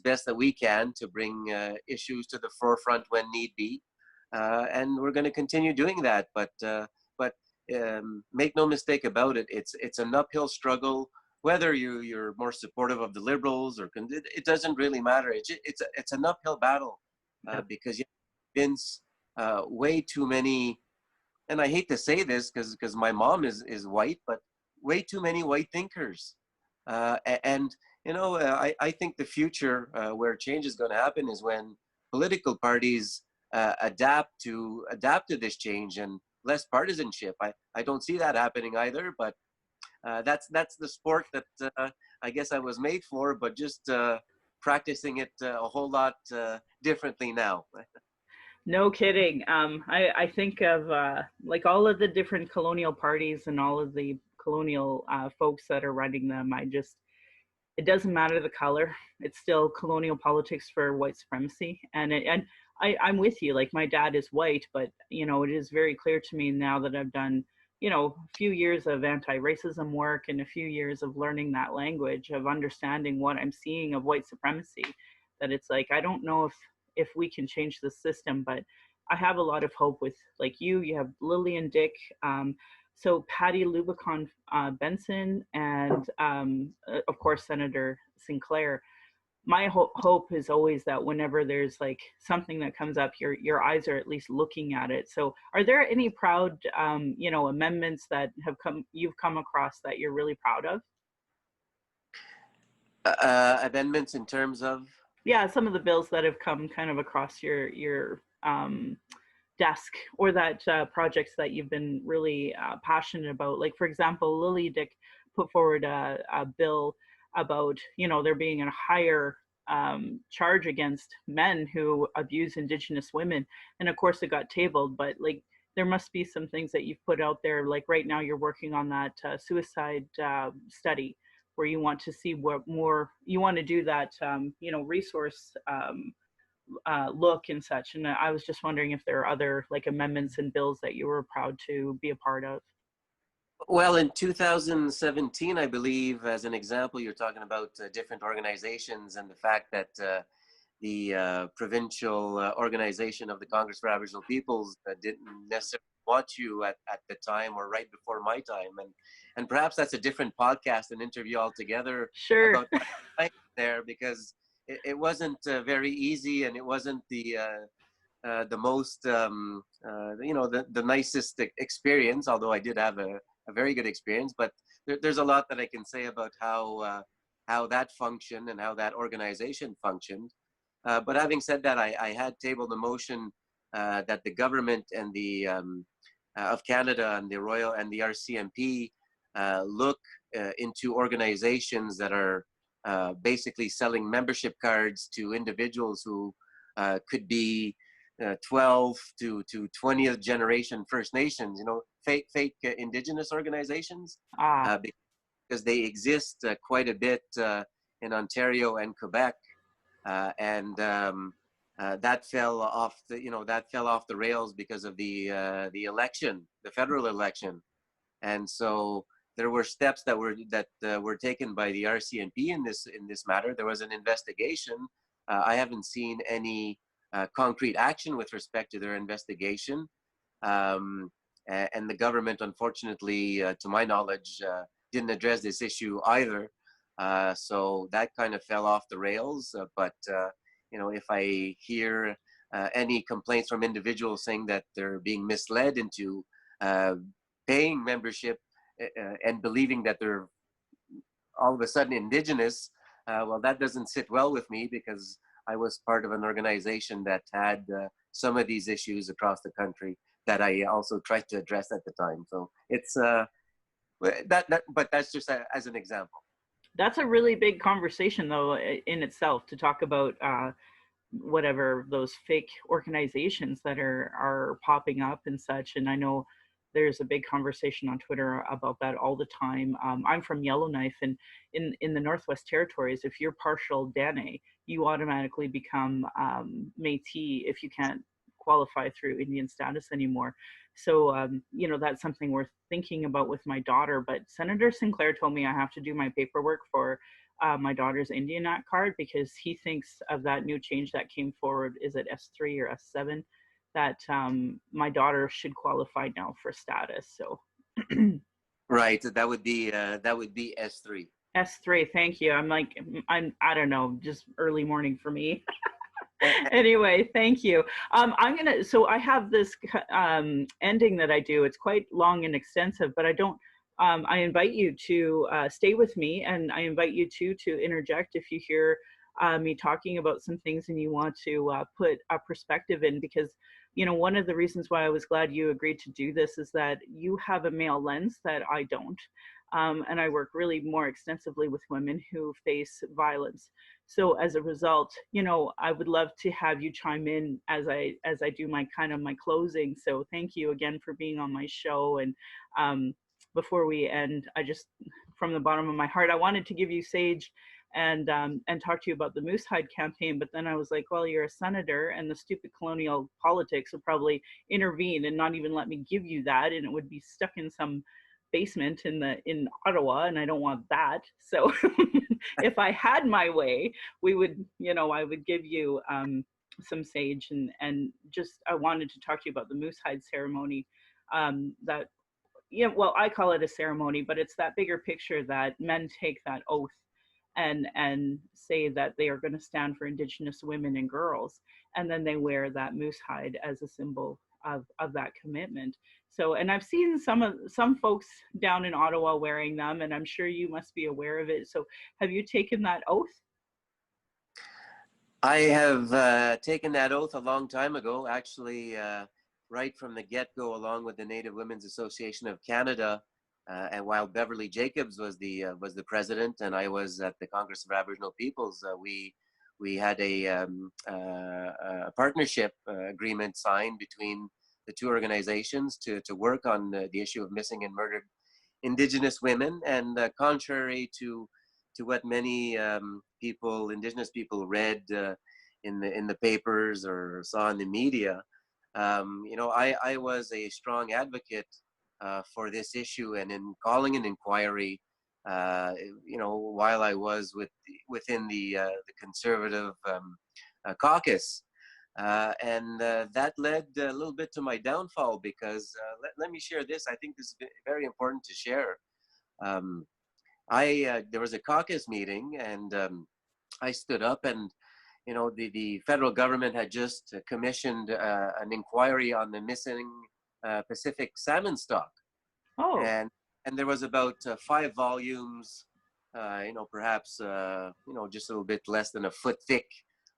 S2: best that we can to bring issues to the forefront when need be, and we're going to continue doing that. But make no mistake about it, it's an uphill struggle. Whether you're more supportive of the Liberals or it doesn't really matter. It's an uphill battle because you convince way too many, and I hate to say this because my mom is white, but way too many white thinkers. And I think the future where change is going to happen is when political parties adapt to this change and less partisanship. I don't see that happening either, but that's the sport that I guess I was made for, but just practicing it a whole lot differently now.
S1: No kidding. I think of like all of the different colonial parties and all of the colonial folks that are running them. It doesn't matter the color. It's still colonial politics for white supremacy. I'm with you. Like, my dad is white, but it is very clear to me now that I've done a few years of anti-racism work and a few years of learning that language, of understanding what I'm seeing of white supremacy, that it's like, I don't know if we can change the system, but I have a lot of hope with, like, you have Lily and Dick, so Patty Lubicon Benson, and of course Senator Sinclair. My hope is always that whenever there's like something that comes up, your eyes are at least looking at it. So are there any proud amendments that you've come across that you're really proud of?
S2: Amendments in terms of?
S1: Yeah, some of the bills that have come kind of across your desk, or that projects that you've been really passionate about. Like, for example, Lily Dick put forward a bill about, there being a higher charge against men who abuse Indigenous women. And of course it got tabled, but like, there must be some things that you've put out there. Like right now you're working on that suicide study, where you want to see what more, you want to do that, resource look and such. And I was just wondering if there are other like amendments and bills that you were proud to be a part of.
S2: Well, in 2017, I believe, as an example, you're talking about different organizations and the fact that the provincial organization of the Congress of Aboriginal Peoples didn't necessarily want you at the time, or right before my time. And perhaps that's a different podcast and interview altogether.
S1: Sure.
S2: About my there, because it wasn't very easy, and it wasn't the most, the nicest experience, although I did have a very good experience. But there's a lot that I can say about how that functioned and how that organization functioned. But having said that, I had tabled a motion that the government and the of Canada and the Royal and the RCMP look into organizations that are basically selling membership cards to individuals who could be 12 to 20th generation First Nations, fake Indigenous organizations, because they exist quite a bit in Ontario and Quebec. And that fell off the rails because of the election, the federal election. And so there were steps that were taken by the RCMP in this matter. There was an investigation. I haven't seen any concrete action with respect to their investigation. And the government, unfortunately, to my knowledge, didn't address this issue either. So that kind of fell off the rails. But if I hear any complaints from individuals saying that they're being misled into paying membership and believing that they're all of a sudden Indigenous, well, that doesn't sit well with me, because I was part of an organization that had some of these issues across the country that I also tried to address at the time. So it's but that's just as an example.
S1: That's a really big conversation, though, in itself, to talk about whatever those fake organizations that are popping up and such. And I know there's a big conversation on Twitter about that all the time. I'm from Yellowknife, and in the Northwest Territories, if you're partial Dene, you automatically become Métis if you can't qualify through Indian status anymore. So, that's something worth thinking about with my daughter. But Senator Sinclair told me I have to do my paperwork for my daughter's Indian Act card, because he thinks of that new change that came forward, is it S3 or S7, that my daughter should qualify now for status. So
S2: right, that would be S3.
S1: S3, thank you. I don't know, just early morning for me. Anyway, thank you. So I have this ending that I do. It's quite long and extensive, but I invite you to stay with me, and I invite you to interject if you hear me talking about some things and you want to put a perspective in, because one of the reasons why I was glad you agreed to do this is that you have a male lens that I don't. And I work really more extensively with women who face violence. So as a result, I would love to have you chime in as I do my closing. So thank you again for being on my show. And before we end, I just, from the bottom of my heart, I wanted to give you sage and talk to you about the Moose Hide campaign. But then I was like, well, you're a senator, and the stupid colonial politics will probably intervene and not even let me give you that, and it would be stuck in some basement in Ottawa, and I don't want that. So if I had my way, we would, I would give you some sage, and just I wanted to talk to you about the moose hide ceremony. That Yeah, well, I call it a ceremony, but it's that bigger picture that men take that oath and say that they are going to stand for Indigenous women and girls, and then they wear that moose hide as a symbol of that commitment. So, and I've seen some folks down in Ottawa wearing them, and I'm sure you must be aware of it. So, have you taken that oath?
S2: I have taken that oath a long time ago, actually, right from the get-go, along with the Native Women's Association of Canada. And while Beverly Jacobs was the president, and I was at the Congress of Aboriginal Peoples, we had a partnership agreement signed between the two organizations to work on the issue of missing and murdered Indigenous women. And contrary to what many Indigenous people read in the papers or saw in the media, I was a strong advocate for this issue, and in calling an inquiry, while I was within the conservative caucus. And that led a little bit to my downfall, because let me share this. I think this is very important to share. Um, there was a caucus meeting, and I stood up, and the federal government had just commissioned an inquiry on the missing Pacific salmon stock,
S1: Oh,
S2: and there was about 5 volumes, perhaps just a little bit less than a foot thick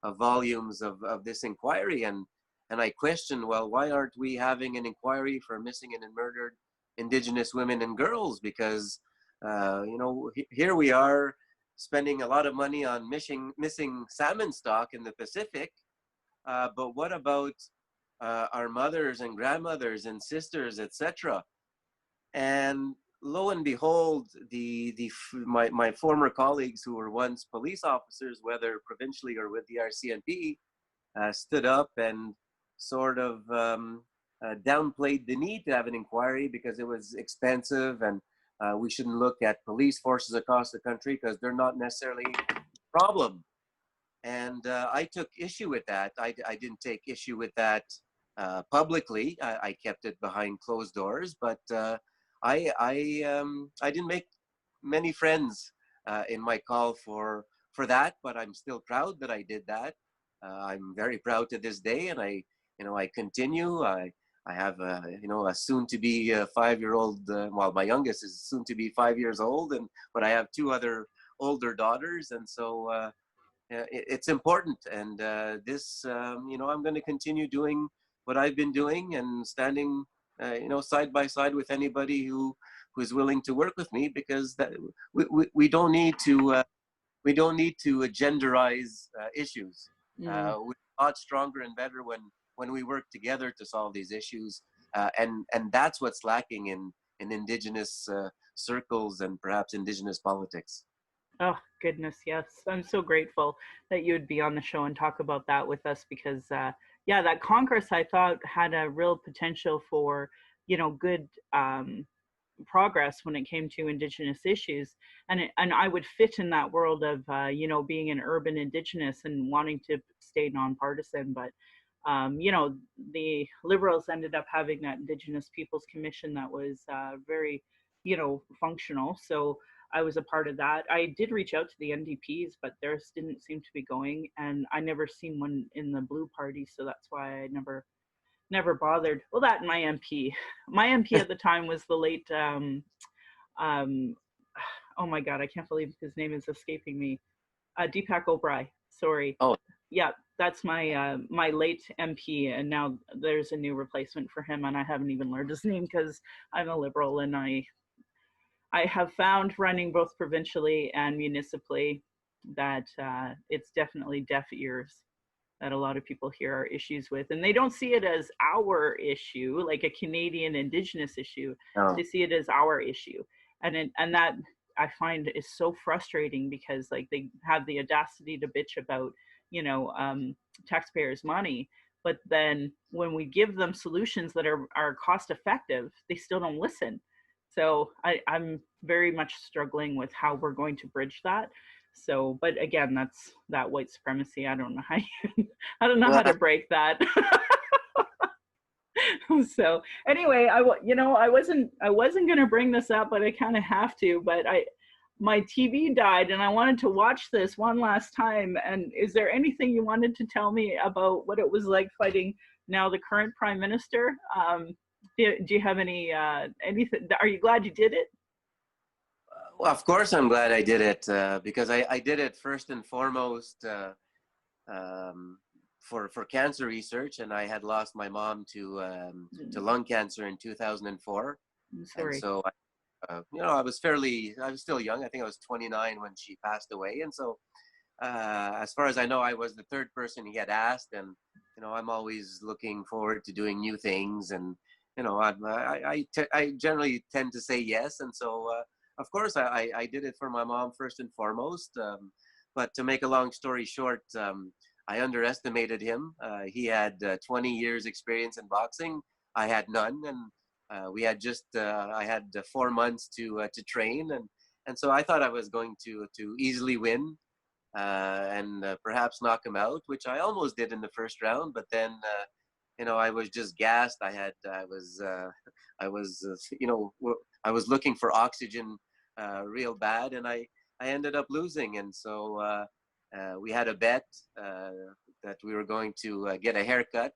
S2: of volumes of this inquiry. And I questioned, well, why aren't we having an inquiry for missing and murdered Indigenous women and girls? Because here we are spending a lot of money on missing salmon stock in the Pacific, but what about our mothers and grandmothers and sisters, etc.? And lo and behold, my former colleagues who were once police officers, whether provincially or with the RCMP, stood up and sort of downplayed the need to have an inquiry because it was expensive, and we shouldn't look at police forces across the country because they're not necessarily a problem. And I took issue with that. I didn't take issue with that publicly. I kept it behind closed doors, but I didn't make many friends in my call for that, but I'm still proud that I did that. I'm very proud to this day, and I continue. I have a soon to be 5-year-old. Well, my youngest is soon to be 5 years old, but I have 2 other older daughters, and so it's important. And I'm going to continue doing what I've been doing and standing side by side with anybody who is willing to work with me, because we don't need to genderize issues.
S1: mm.
S2: We're a lot stronger and better when we work together to solve these issues, and that's what's lacking in Indigenous circles and perhaps Indigenous politics.
S1: Oh, goodness, yes. I'm so grateful that you would be on the show and talk about that with us, because, yeah, that Congress I thought had a real potential for, good progress when it came to Indigenous issues. And I would fit in that world of, being an urban Indigenous and wanting to stay nonpartisan. But, the Liberals ended up having that Indigenous Peoples Commission that was very, functional. So I was a part of that. I did reach out to the NDPs, but theirs didn't seem to be going, and I never seen one in the Blue Party, so that's why I never bothered. Well, that and my MP at the time was the late um, oh my god, I can't believe his name is escaping me. Deepak O'Brien. Sorry.
S2: Oh,
S1: Yeah, that's my late MP, and now there's a new replacement for him, and I haven't even learned his name because I'm a Liberal, and I have found, running both provincially and municipally, that it's definitely deaf ears that a lot of people here are issues with. And they don't see it as our issue, like a Canadian Indigenous issue.
S2: no.
S1: They see it as our issue. And that I find is so frustrating, because like they have the audacity to bitch about, taxpayers' money. But then when we give them solutions that are cost effective, they still don't listen. So I'm very much struggling with how we're going to bridge that. So, but again, that's that white supremacy. I don't know how I don't know how to
S2: Well,
S1: break that. So anyway, I wasn't going to bring this up, but I kind of have to. But my TV died, and I wanted to watch this one last time. And is there anything you wanted to tell me about what it was like fighting now the current prime minister? Do you have anything? Are you glad you did it?
S2: well, of course, I'm glad I did it because I did it first and foremost um, for cancer research, and I had lost my mom to lung cancer in 2004,
S1: I'm
S2: and
S1: sorry.
S2: so I was still young. I think I was 29 when she passed away, and so as far as I know, I was the third person he had asked, and I'm always looking forward to doing new things, and I generally tend to say yes, and so of course I did it for my mom first and foremost. But to make a long story short, I underestimated him. He had 20 years experience in boxing. I had none, and we had just I had 4 months to train, and so I thought I was going to easily win and perhaps knock him out, which I almost did in the first round. But then, I was just gassed. I was, I was looking for oxygen real bad, and I ended up losing. And so we had a bet that we were going to get a haircut.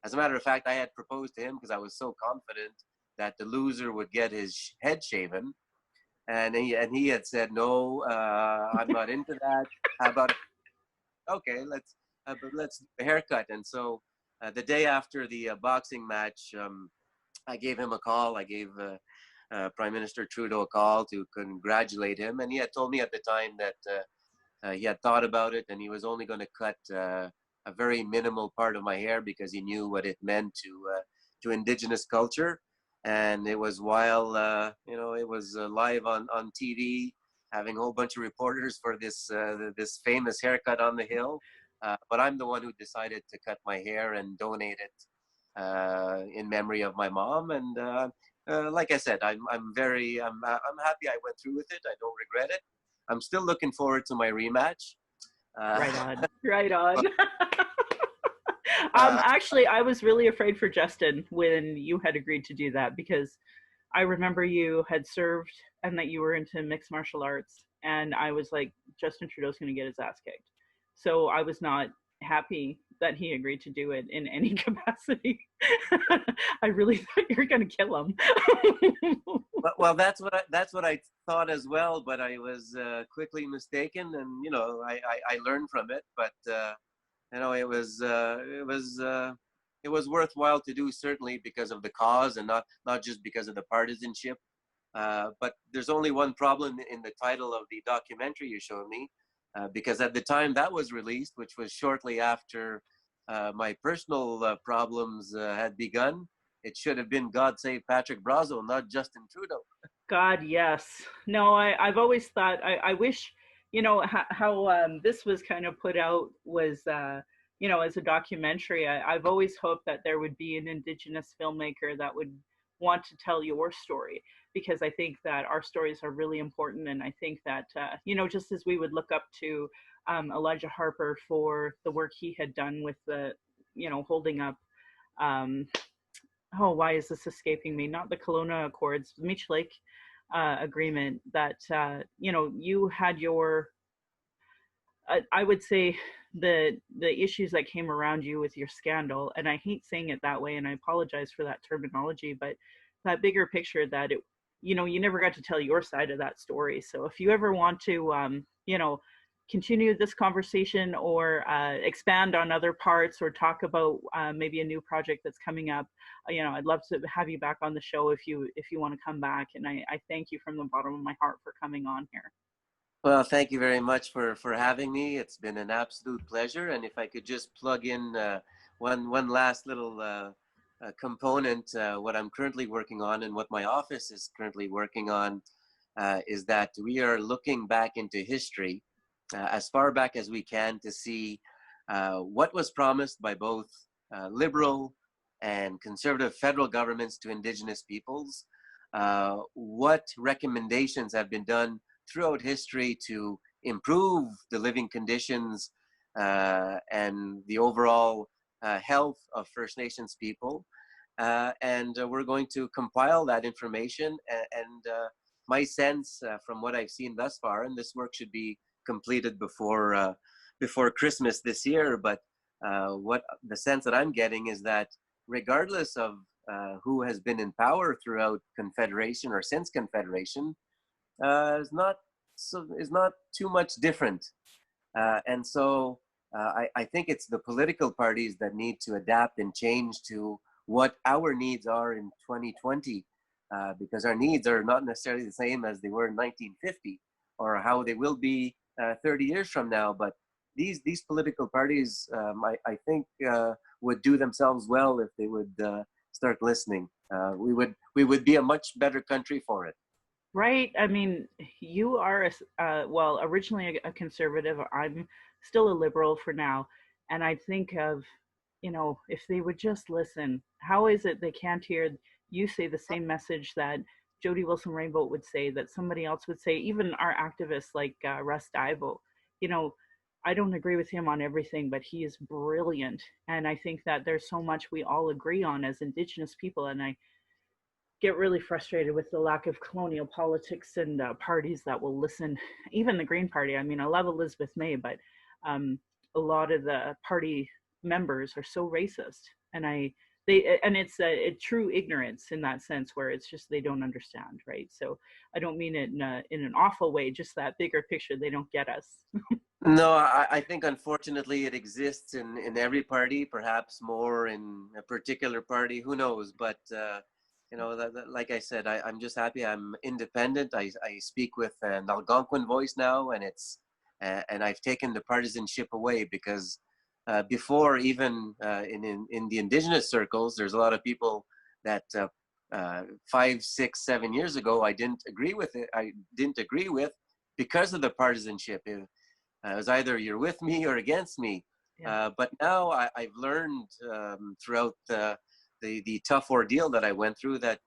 S2: As a matter of fact, I had proposed to him because I was so confident that the loser would get his head shaven, and he had said no, I'm not into that. How about okay, let's do a haircut. And so the day after the boxing match, I gave him a call. I gave Prime Minister Trudeau a call to congratulate him, and he had told me at the time that he had thought about it, and he was only going to cut a very minimal part of my hair because he knew what it meant to Indigenous culture. And it was while it was live on TV, having a whole bunch of reporters for this famous haircut on the hill. But I'm the one who decided to cut my hair and donate it in memory of my mom. And like I said, I'm happy I went through with it. I don't regret it. I'm still looking forward to my rematch. Uh,
S1: Right on. Right on.
S2: but, uh,
S1: Actually, I was really afraid for Justin when you had agreed to do that because I remember you had served and that you were into mixed martial arts, and I was like, Justin Trudeau's going to get his ass kicked. So I was not happy that he agreed to do it in any capacity. I really thought you were going to kill him.
S2: well, that's what I thought as well. But I was quickly mistaken, and I learned from it. But it was worthwhile to do, certainly because of the cause and not just because of the partisanship. But there's only one problem in the title of the documentary you showed me, because at the time that was released, which was shortly after my personal problems had begun, it should have been God Save Patrick Brazeau, not Justin Trudeau.
S1: God, yes. No, I've always thought, I wish, how this was kind of put out was, as a documentary. I've always hoped that there would be an Indigenous filmmaker that would want to tell your story, because I think that our stories are really important. And I think that, just as we would look up to Elijah Harper for the work he had done with holding up, um, oh, why is this escaping me? Not the Kelowna Accords, the Meech Lake agreement. That you had your, I would say, the issues that came around you with your scandal, and I hate saying it that way, and I apologize for that terminology, but that bigger picture that you never got to tell your side of that story. So if you ever want to, continue this conversation or expand on other parts or talk about maybe a new project that's coming up, I'd love to have you back on the show if you want to come back. And I thank you from the bottom of my heart for coming on here.
S2: Well, thank you very much for having me. It's been an absolute pleasure. And if I could just plug in one last little component, what I'm currently working on and what my office is currently working on is that we are looking back into history as far back as we can to see what was promised by both liberal and conservative federal governments to Indigenous peoples, what recommendations have been done throughout history to improve the living conditions and the overall health of First Nations people. And we're going to compile that information. And my sense from what I've seen thus far, and this work should be completed before Christmas this year, but what the sense that I'm getting is that regardless of who has been in power throughout Confederation or since Confederation, is not too much different. And so I think it's the political parties that need to adapt and change to what our needs are in 2020, because our needs are not necessarily the same as they were in 1950 or how they will be 30 years from now. But these political parties, I think, would do themselves well if they would start listening. We would be a much better country for it.
S1: Right. I mean, you are, well, originally a conservative. I'm still a liberal for now. And I think of, if they would just listen, how is it they can't hear you say the same message that Jody Wilson-Raybould would say, that somebody else would say, even our activists like Russ Divo. I don't agree with him on everything, but he is brilliant. And I think that there's so much we all agree on as Indigenous people. And I get really frustrated with the lack of colonial politics and parties that will listen. Even the Green Party. I mean, I love Elizabeth May, but a lot of the party members are so racist, and it's a true ignorance in that sense, where it's just they don't understand, right? So I don't mean it in an awful way, just that bigger picture. They don't get us.
S2: No, I think unfortunately it exists in every party, perhaps more in a particular party. Who knows? But like I said, I'm just happy I'm independent. I speak with an Algonquin voice now, and and I've taken the partisanship away, because before, even in the Indigenous circles, there's a lot of people that 5, 6, 7 years ago I didn't agree with it. I didn't agree with because of the partisanship. It was either you're with me or against me. Yeah. But now I've learned throughout the tough ordeal that I went through that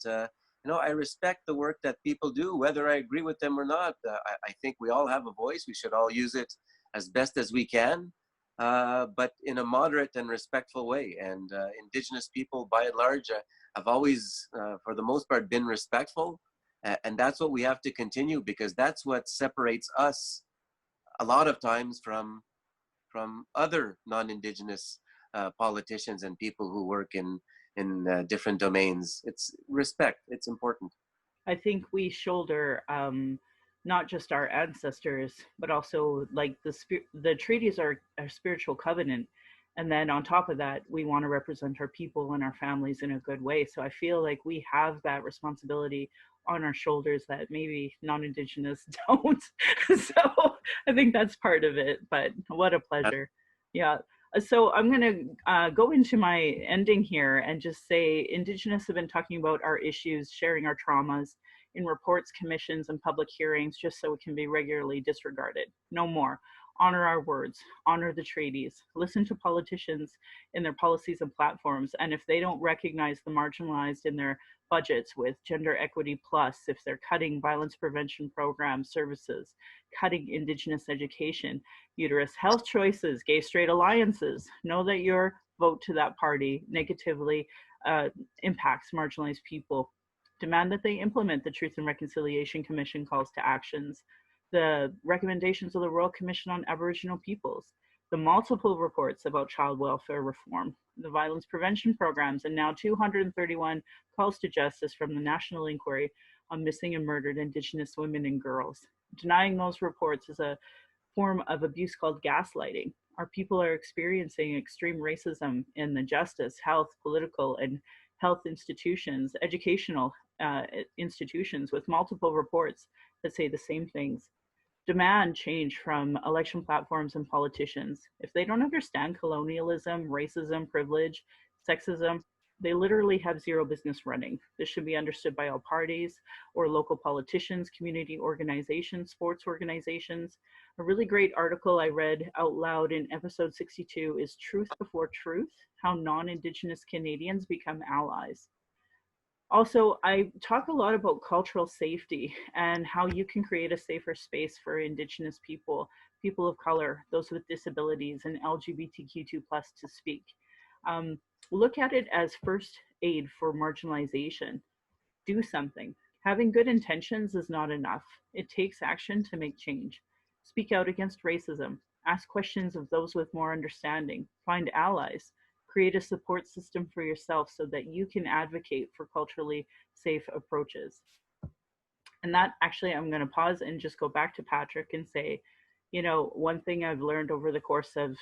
S2: I respect the work that people do, whether I agree with them or not. I think we all have a voice. We should all use it as best as we can, but in a moderate and respectful way. And Indigenous people, by and large, have always, for the most part, been respectful. And that's what we have to continue, because that's what separates us a lot of times from other non-Indigenous politicians and people who work in different domains. It's respect. It's important.
S1: I think we shoulder not just our ancestors, but also like the treaties are our spiritual covenant. And then on top of that, we want to represent our people and our families in a good way. So I feel like we have that responsibility on our shoulders that maybe non-Indigenous don't. So I think that's part of it, but what a pleasure. Yeah. So I'm going to go into my ending here and just say Indigenous have been talking about our issues, sharing our traumas in reports, commissions, and public hearings, just so it can be regularly disregarded. No more. Honor our words, honor the treaties, listen to politicians in their policies and platforms, and if they don't recognize the marginalized in their budgets with Gender Equity Plus, if they're cutting violence prevention programs, services, cutting Indigenous education, uterus health choices, gay straight alliances, know that your vote to that party negatively impacts marginalized people. Demand that they implement the Truth and Reconciliation Commission calls to actions, the recommendations of the Royal Commission on Aboriginal Peoples, the multiple reports about child welfare reform, the violence prevention programs, and now 231 calls to justice from the National Inquiry on Missing and Murdered Indigenous Women and Girls. Denying those reports is a form of abuse called gaslighting. Our people are experiencing extreme racism in the justice, health, political, and health institutions, educational institutions, with multiple reports that say the same things. Demand change from election platforms and politicians. If they don't understand colonialism, racism, privilege, sexism, they literally have zero business running. This should be understood by all parties or local politicians, community organizations, sports organizations. A really great article I read out loud in episode 62 is Truth Before Truth, How Non-Indigenous Canadians Become Allies. Also, I talk a lot about cultural safety and how you can create a safer space for Indigenous people, people of color, those with disabilities, and LGBTQ2 plus to speak. Um, Look at it as first aid for marginalization. Do something. Having good intentions is not enough. It takes action to make change. Speak out against racism. Ask questions of those with more understanding. Find allies. Create a support system for yourself so that you can advocate for culturally safe approaches. And that actually, I'm going to pause and just go back to Patrick and say, one thing I've learned over the course of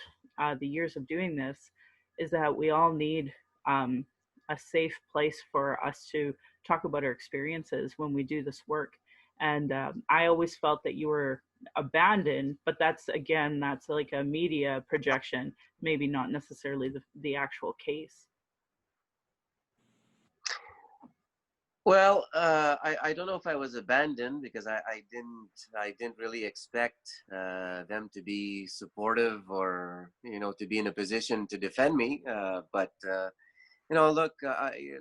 S1: the years of doing this is that we all need a safe place for us to talk about our experiences when we do this work. And I always felt that you were abandoned, but that's like a media projection, maybe not necessarily the actual case.
S2: Well, I don't know if I was abandoned because I didn't really expect them to be supportive or to be in a position to defend me. But look,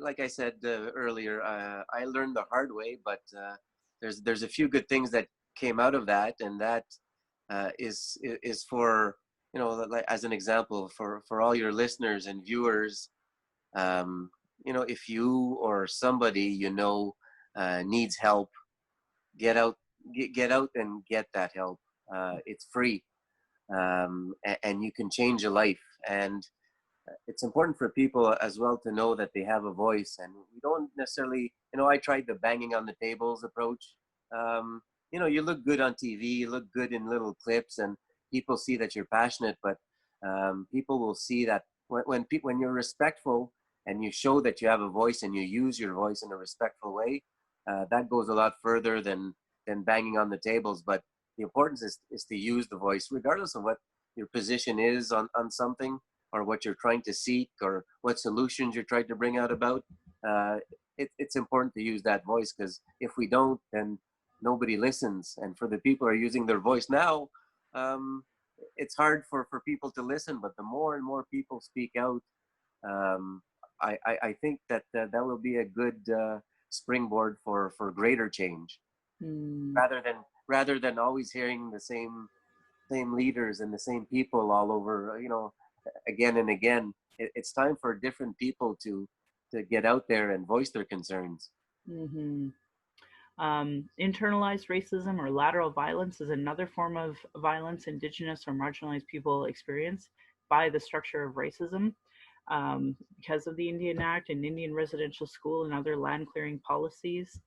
S2: like I said earlier, I learned the hard way. But there's a few good things that came out of that, and that is for like as an example for all your listeners and viewers. um, if you or somebody needs help, get out, get out and get that help. It's free, and you can change a life. And it's important for people as well to know that they have a voice, and we don't necessarily, I tried the banging on the tables approach. You look good on TV, you look good in little clips, and people see that you're passionate, but people will see that when you're respectful and you show that you have a voice and you use your voice in a respectful way, that goes a lot further than banging on the tables. But the importance is to use the voice regardless of what your position is on something, or what you're trying to seek, or what solutions you're trying to bring out about. It's important to use that voice, because if we don't, then nobody listens. And for the people who are using their voice now, it's hard for people to listen. But the more and more people speak out, um, I think that that will be a good springboard for greater change,
S1: Hmm.
S2: rather than always hearing the same leaders and the same people all over, again and again. It's time for different people to get out there and voice their concerns.
S1: Mm-hmm. Internalized racism or lateral violence is another form of violence Indigenous or marginalized people experience by the structure of racism. Because of the Indian Act and Indian residential school and other land clearing policies.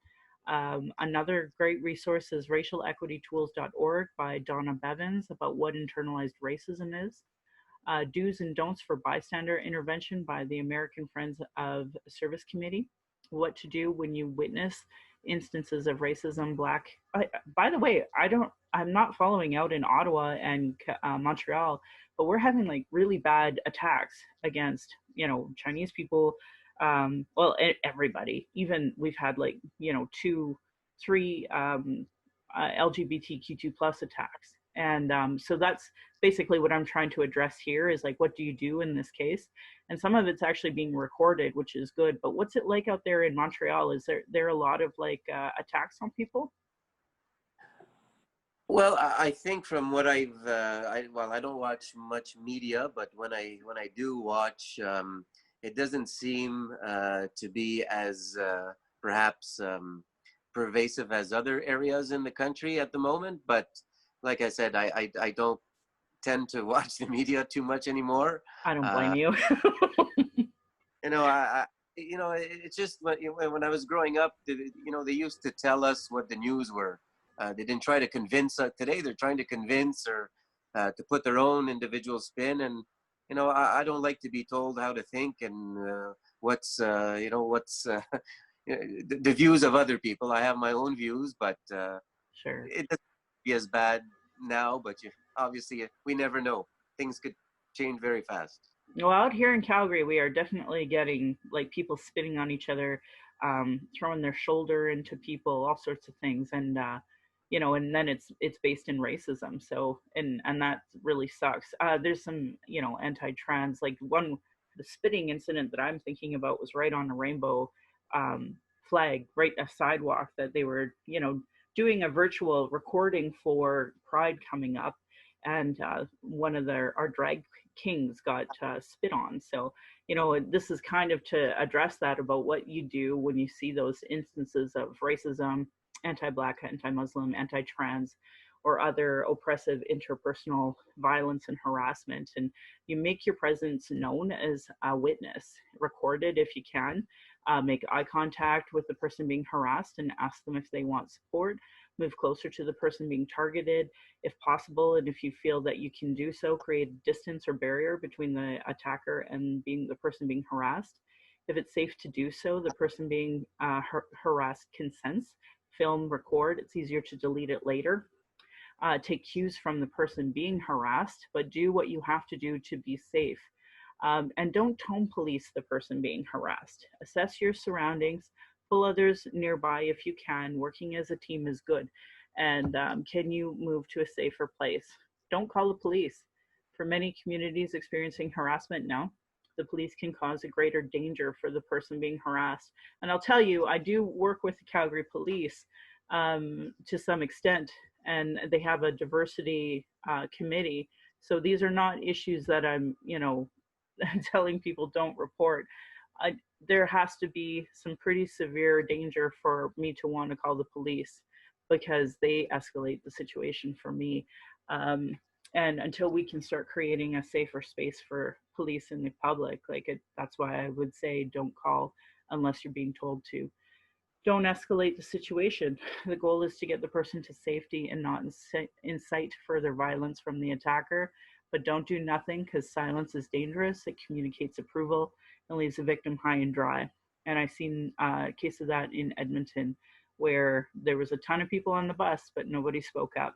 S1: Another great resource is racialequitytools.org by Donna Bevins about what internalized racism is. Do's and don'ts for bystander intervention by the American Friends of Service Committee. What to do when you witness instances of racism. By the way, I'm not following out in Ottawa and Montreal, but we're having like really bad attacks against Chinese people. Well, everybody. Even we've had like two, three LGBTQ2 plus attacks, and so that's basically what I'm trying to address here is like, what do you do in this case? And some of it's actually being recorded, which is good. But what's it like out there in Montreal? Is there a lot of like attacks on people?
S2: Well, I think from what I don't watch much media, but when I do watch, it doesn't seem to be as perhaps pervasive as other areas in the country at the moment. But like I said, I don't tend to watch the media too much anymore.
S1: I don't blame
S2: Uh,
S1: you.
S2: it's just when I was growing up, they used to tell us what the news were. They didn't try to convince us. Today they're trying to convince, or to put their own individual spin. And I don't like to be told how to think, and what's the views of other people. I have my own views, but
S1: Sure.
S2: it doesn't be as bad now. But obviously, we never know. Things could change very fast.
S1: Well, out here in Calgary, we are definitely getting like people spitting on each other, throwing their shoulder into people, all sorts of things, and and then it's based in racism. So and that really sucks. There's some anti-trans, like the spitting incident that I'm thinking about was right on a rainbow. flag right a sidewalk that they were, doing a virtual recording for Pride coming up, and one of our drag kings got spit on. So, this is kind of to address that about what you do when you see those instances of racism, anti-Black, anti-Muslim, anti-trans, or other oppressive interpersonal violence and harassment. And you make your presence known as a witness, record it if you can, make eye contact with the person being harassed and ask them if they want support, move closer to the person being targeted if possible. And if you feel that you can do so, create a distance or barrier between the attacker and the person being harassed. If it's safe to do so, the person being harassed consents, film, record. It's easier to delete it later. Take cues from the person being harassed, but do what you have to do to be safe. And don't tone police the person being harassed. Assess your surroundings, pull others nearby if you can. Working as a team is good. And can you move to a safer place? Don't call the police. For many communities experiencing harassment now, the police can cause a greater danger for the person being harassed. And I'll tell you, I do work with the Calgary police to some extent, and they have a diversity committee. So these are not issues that I'm, telling people don't report. There has to be some pretty severe danger for me to want to call the police, because they escalate the situation for me. And until we can start creating a safer space for police in the public, that's why I would say don't call unless you're being told to. Don't escalate the situation. The goal is to get the person to safety and not incite further violence from the attacker. But don't do nothing, because silence is dangerous. It communicates approval and leaves the victim high and dry. And I've seen a case of that in Edmonton, where there was a ton of people on the bus, but nobody spoke up.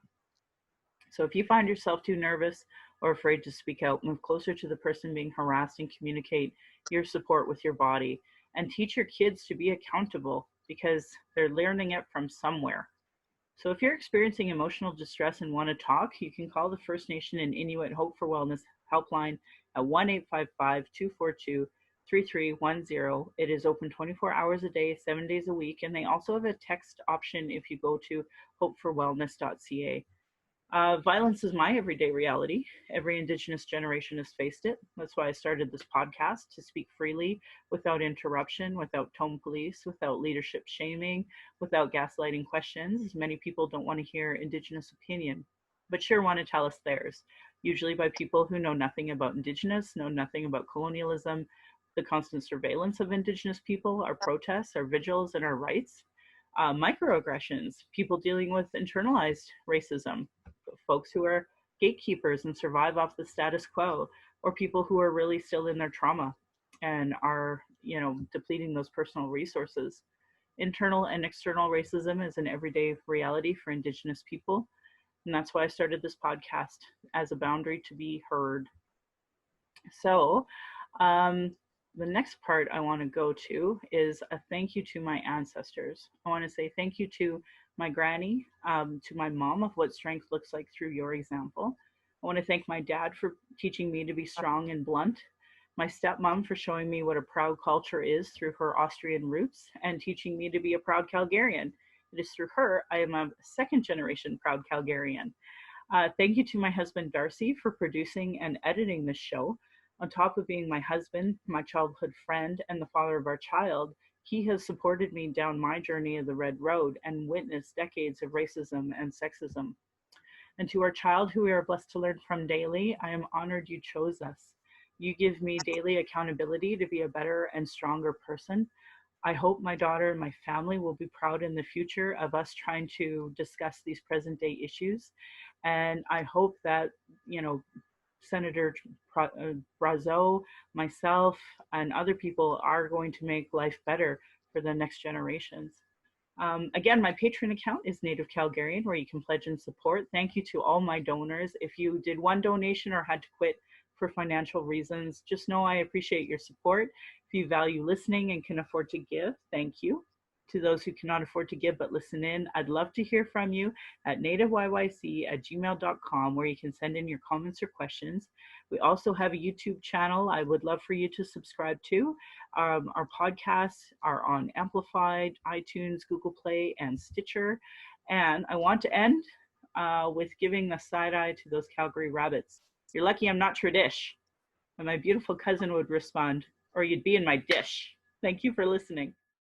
S1: So if you find yourself too nervous or afraid to speak out, move closer to the person being harassed and communicate your support with your body. And teach your kids to be accountable, because they're learning it from somewhere. So if you're experiencing emotional distress and want to talk, you can call the First Nation and Inuit Hope for Wellness helpline at 1-855-242-3310. It is open 24 hours a day, 7 days a week, and they also have a text option if you go to hopeforwellness.ca. Violence is my everyday reality. Every Indigenous generation has faced it. That's why I started this podcast, to speak freely, without interruption, without tone police, without leadership shaming, without gaslighting questions. Many people don't want to hear Indigenous opinion, but sure want to tell us theirs, usually by people who know nothing about Indigenous, know nothing about colonialism, the constant surveillance of Indigenous people, our protests, our vigils, and our rights. Microaggressions, people dealing with internalized racism, folks who are gatekeepers and survive off the status quo, or people who are really still in their trauma and are, depleting those personal resources. Internal and external racism is an everyday reality for Indigenous people. And that's why I started this podcast, as a boundary to be heard. So, the next part I want to go to is a thank you to my ancestors. I want to say thank you to my granny, to my mom, of what strength looks like through your example. I want to thank my dad for teaching me to be strong and blunt, my stepmom for showing me what a proud culture is through her Austrian roots and teaching me to be a proud Calgarian. It is through her I am a second generation proud Calgarian. Thank you to my husband Darcy for producing and editing this show. On top of being my husband, my childhood friend, and the father of our child, he has supported me down my journey of the Red Road and witnessed decades of racism and sexism. And to our child, who we are blessed to learn from daily, I am honored you chose us. You give me daily accountability to be a better and stronger person. I hope my daughter and my family will be proud in the future of us trying to discuss these present day issues. And I hope that, Senator Brazeau, myself, and other people are going to make life better for the next generations. Again, my Patreon account is Native Calgarian, where you can pledge and support. Thank you to all my donors. If you did one donation or had to quit for financial reasons, just know I appreciate your support. If you value listening and can afford to give, thank you. to those who cannot afford to give but listen in. I'd love to hear from you at nativeyyc@gmail.com, where you can send in your comments or questions. We also have a YouTube channel I would love for you to subscribe to. Our podcasts are on Amplified, iTunes, Google Play, and Stitcher. And I want to end with giving the side eye to those Calgary rabbits. You're lucky I'm not Tradish. And my beautiful cousin would respond, or you'd be in my dish. Thank you for listening.